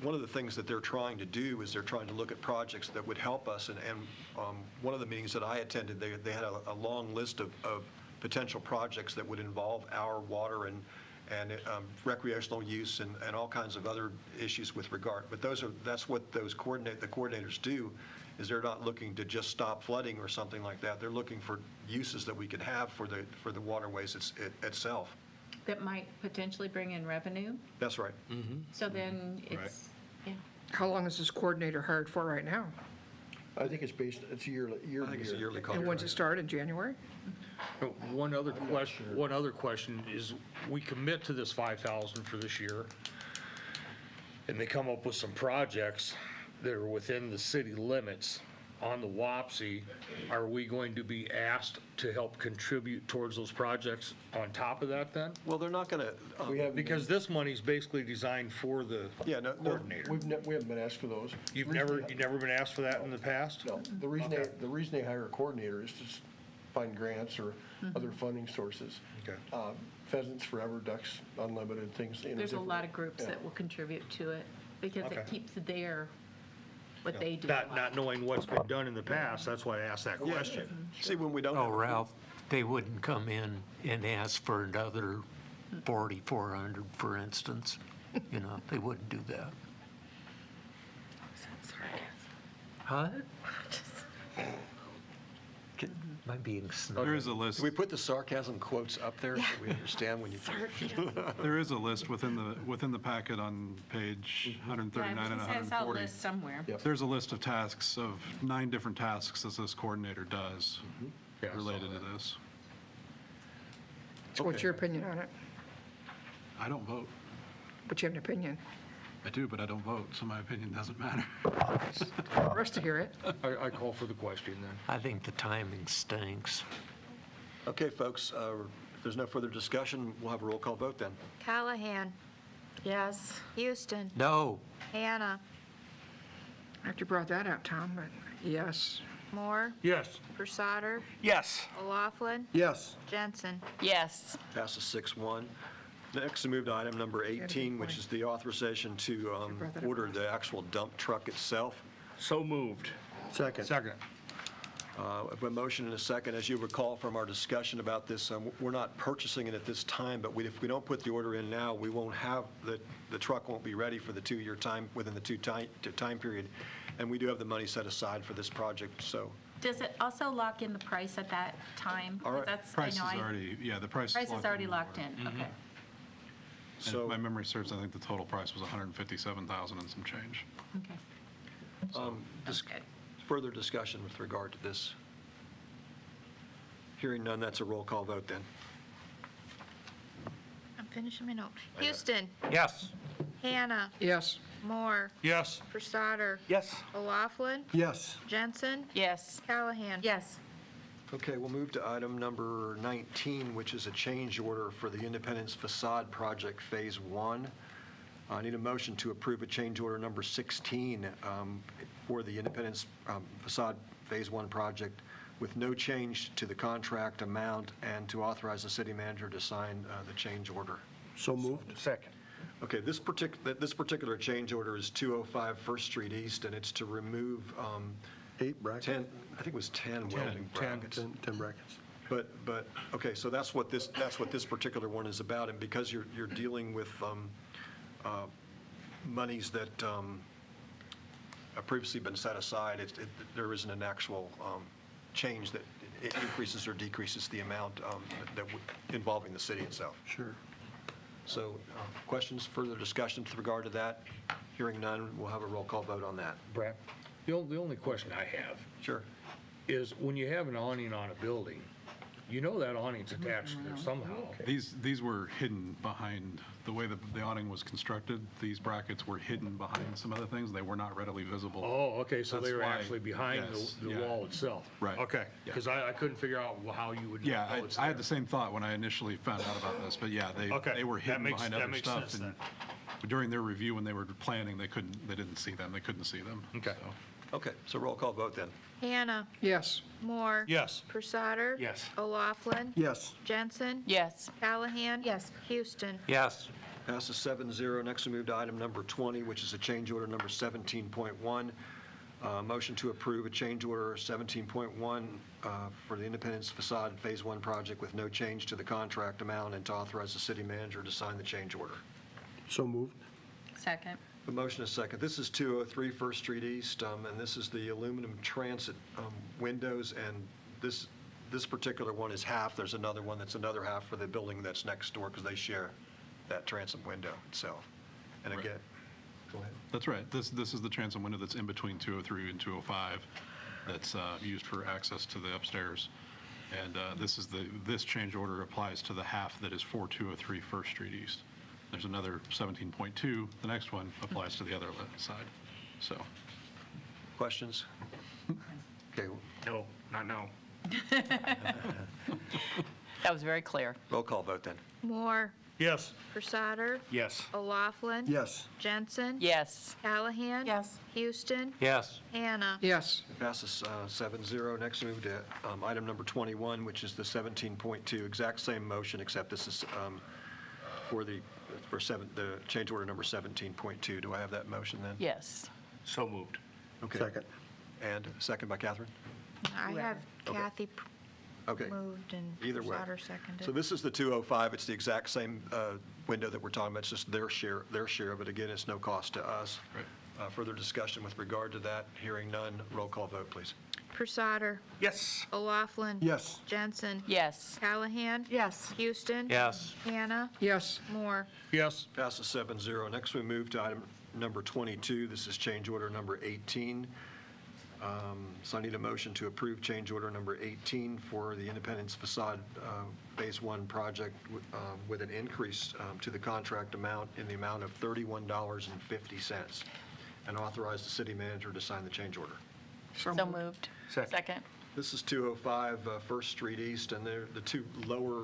one of the things that they're trying to do is they're trying to look at projects that would help us, and one of the meetings that I attended, they had a long list of potential projects that would involve our water and recreational use and all kinds of other issues with regard. But that's what the coordinators do, is they're not looking to just stop flooding or something like that. They're looking for uses that we could have for the waterways itself. that might potentially bring in revenue. That's right. So then it's, yeah. How long is this coordinator hired for right now? I think it's yearly. I think it's a yearly And contract. when's it start, in January? One other question is, we commit to this 5,000 for this year, and they come up with some projects that are within the city limits on the WAPSI. Are we going to be asked to help contribute towards those projects on top of that then? Well, they're not going to, Because this money's basically designed for the yeah, no, coordinator. We haven't been asked for those. You've never been asked for that in the past? No, the reason they hire a coordinator is to find grants or other funding sources. Okay. Pheasants Forever, Ducks Unlimited, things. There's a lot of groups that will contribute to it because it Okay. keeps there what they do. Not knowing what's been done in the past, that's why I asked that question. see, when we don't. Oh, Ralph, they wouldn't come in and ask for another 4,400, for instance. You know, they wouldn't do that. Huh? Am I being snarky? There is a list. Can we put the sarcasm quotes up there so we understand when you? There is a list within the packet on page 139 and It has a 140. list somewhere. There's a list of tasks, of 9 different tasks that this coordinator does related to this. So what's your opinion on it? I don't vote. But you have an opinion. I do, but I don't vote, so my opinion doesn't matter. For us to hear it. I call for the question then. I think the timing stinks. Okay, folks, if there's no further discussion, we'll have a roll call vote then. Callahan, Yes. Houston, No, Hannah, After you brought that up, Tom, but yes. Moore, Yes. Persauter, Yes. O'Laughlin, Yes. Jensen. Yes. Passes 6-1. Next, we move to item number 18, which is the authorization to order the actual dump truck itself. So moved. Second. Second. I have a motion and a second. As you recall from our discussion about this, we're not purchasing it at this time, but if we don't put the order in now, we won't have, the truck won't be ready for the 2-year time, within the time period, and we do have the money set aside for this project, so. Does it also lock in the price at that time? All right. That's, Price is I know already, the price price is already locked in, okay. And So- if my memory serves, I think the total price was $157,000 and some change. Okay. Okay. Further discussion with regard to this? Hearing none, that's a roll call vote then. I'm finishing my note. Houston, Yes. Hannah, Yes. Moore, Yes. Persauter, Yes. O'Laughlin, Yes. Jensen, Yes. Callahan. Yes. Okay, we'll move to item number 19, which is a change order for the Independence Facade Project Phase 1. I need a motion to approve a change order number 16 for the Independence Facade Phase 1 project with no change to the contract amount and to authorize the city manager to sign the change order. So moved. Second. Okay, this particular change order is 205 First Street East, and it's to remove 8 brackets. 10, I think it was 10 welding brackets. 10 brackets. But, okay, so that's what this particular one is about, and because you're dealing with monies that have previously been set aside, there isn't an actual change that it increases or decreases the amount involving the city itself. Sure. So, questions, further discussion with regard to that? Hearing none, we'll have a roll call vote on that. Brad, the only question I have Sure. is when you have an awning on a building, you know that awning's attached there somehow. These were hidden behind, the way the awning was constructed, these brackets were hidden behind some other things. They were not readily visible. Oh, okay, so they That's were why- actually behind yes, the yeah. wall itself? Right. Okay, Yeah. because I couldn't figure out how you would know Yeah, it's I had there. the same thought when I initially found out about this, but yeah, Okay, they were that hidden makes- behind that other makes stuff. sense And during their review, when they were planning, they didn't see them, they couldn't see them. Okay. So. Okay, so roll call vote then. Hannah, Yes. Moore. Yes. Persauter. Yes. O'Laughlin, Yes. Jensen, Yes. Callahan. Yes. Houston. yes, Passes 7-0. Next, we move to item number 20, which is a change order number 17.1. Motion to approve a change order 17.1 for the Independence Facade Phase 1 project with no change to the contract amount and to authorize the city manager to sign the change order. So moved. Second. A motion is second. This is 203 First Street East, and this is the aluminum transit windows, and this this particular one is half. There's another one that's another half for the building that's next door because they share that transom window itself. And again, go ahead. That's right. This is the transom window that's in between 203 and 205 that's used for access to the upstairs. And this change order applies to the half that is 4203 First Street East. There's another 17.2. The next one applies to the other side. So, Questions? Okay, No, not now. That was very clear. roll call vote then. Moore, Yes. Persauer, Yes. O'Laughlin. Yes. Jensen. Yes. Callahan. Yes. Houston. Yes. Hannah. Yes. Passes 7-0. Next, we move to item number 21, which is the 17.2. Exact same motion, except this is for the change order number 17.2. Do I have that motion then? Yes. So moved. Okay. Second. And second by Catherine? I have Okay. Kathy Okay. moved and Either way. Sauter seconded. So this is the 205. It's the exact same window that we're talking about. It's just their share of it. Again, it's no cost to us. Right. Further discussion with regard to that? Hearing none. Roll call vote, please. Persauter, Yes. O'Laughlin. Yes. Jensen. Yes. Callahan. Yes. Houston. Yes. Hannah. Yes. Moore. Yes. Passes 7-0. Next, we move to item number 22. This is change order number 18. So I need a motion to approve change order number 18 for the Independence Facade Phase 1 project with an increase to the contract amount in the amount of $31.50, and authorize the city manager to sign the change order. So moved. Second. This is 205 First Street East, and they're the two lower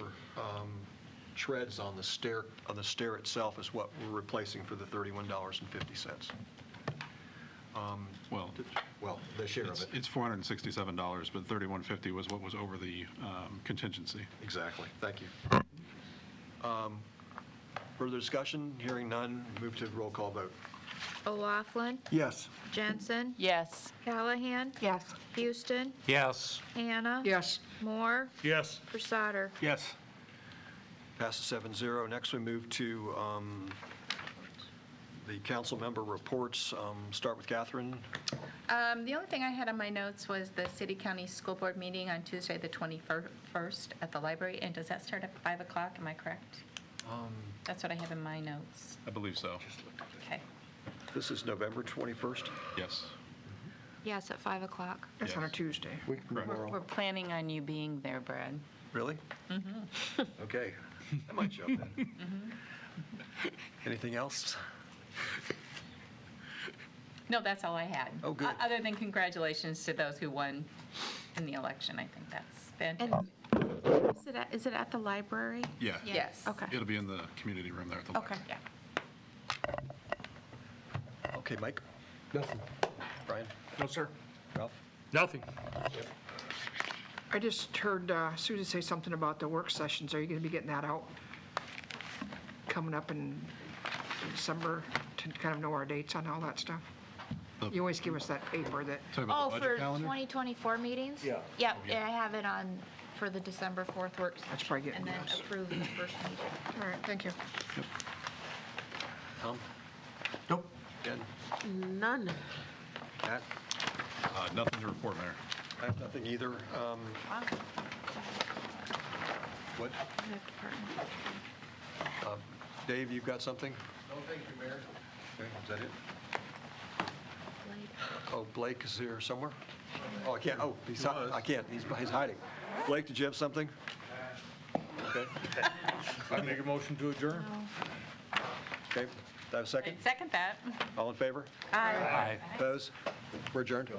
treads on the stair itself is what we're replacing for the $31.50. Well, the share of it. it's $467, but $31.50 was what was over the contingency. Exactly. Thank you. Further discussion? Hearing none, move to roll call vote. O'Laughlin. Yes. Jensen. Yes. Callahan. Yes. Houston. Yes. Hannah. Yes. Moore. Yes. Persauter. Yes. Passes 7-0. Next, we move to the council member reports. Start with Catherine. The only thing I had on my notes was the city-county school board meeting on Tuesday, the 21st at the library. And does that start at 5 o'clock? Am I correct? That's what I have in my notes. I believe so. Okay. This is November 21st. Yes. Yes, at 5 o'clock. That's on a Yes. Tuesday. Week from tomorrow. We're planning on you being there, Brad. Really? Okay. I might show up then. Anything else? No, that's all I had. Oh, good. Other than congratulations to those who won in the election. I think that's fantastic. And is it at the library? Yeah. Yes. Okay. It'll be in the community room there at the Okay. library. Yeah. Okay, Mike? Nothing. Brian? No, sir. Ralph? Nothing. I just heard Susan say something about the work sessions. Are you going to be getting that out coming up in December to kind of know our dates on all that stuff? You always give us that paper that, Talking about Oh, the for budget calendar? 2024 meetings? Yeah. Yep, yeah, I have it on for the December 4th work That's session. probably getting And then us. approve the first meeting. all right, thank you. Tom? Nope. Jen? None. Matt? Nothing to report, Mayor. I have nothing either. What? Dave, you've got something? No, thank you, Mayor. Okay, is that it? Oh, Blake is here somewhere? Oh, I can't, I can't, he's hiding. Blake, did you have something? Okay, I make a motion to adjourn. okay, do I have a second? I'd second that. All in favor? Aye. Opposed? We're adjourned.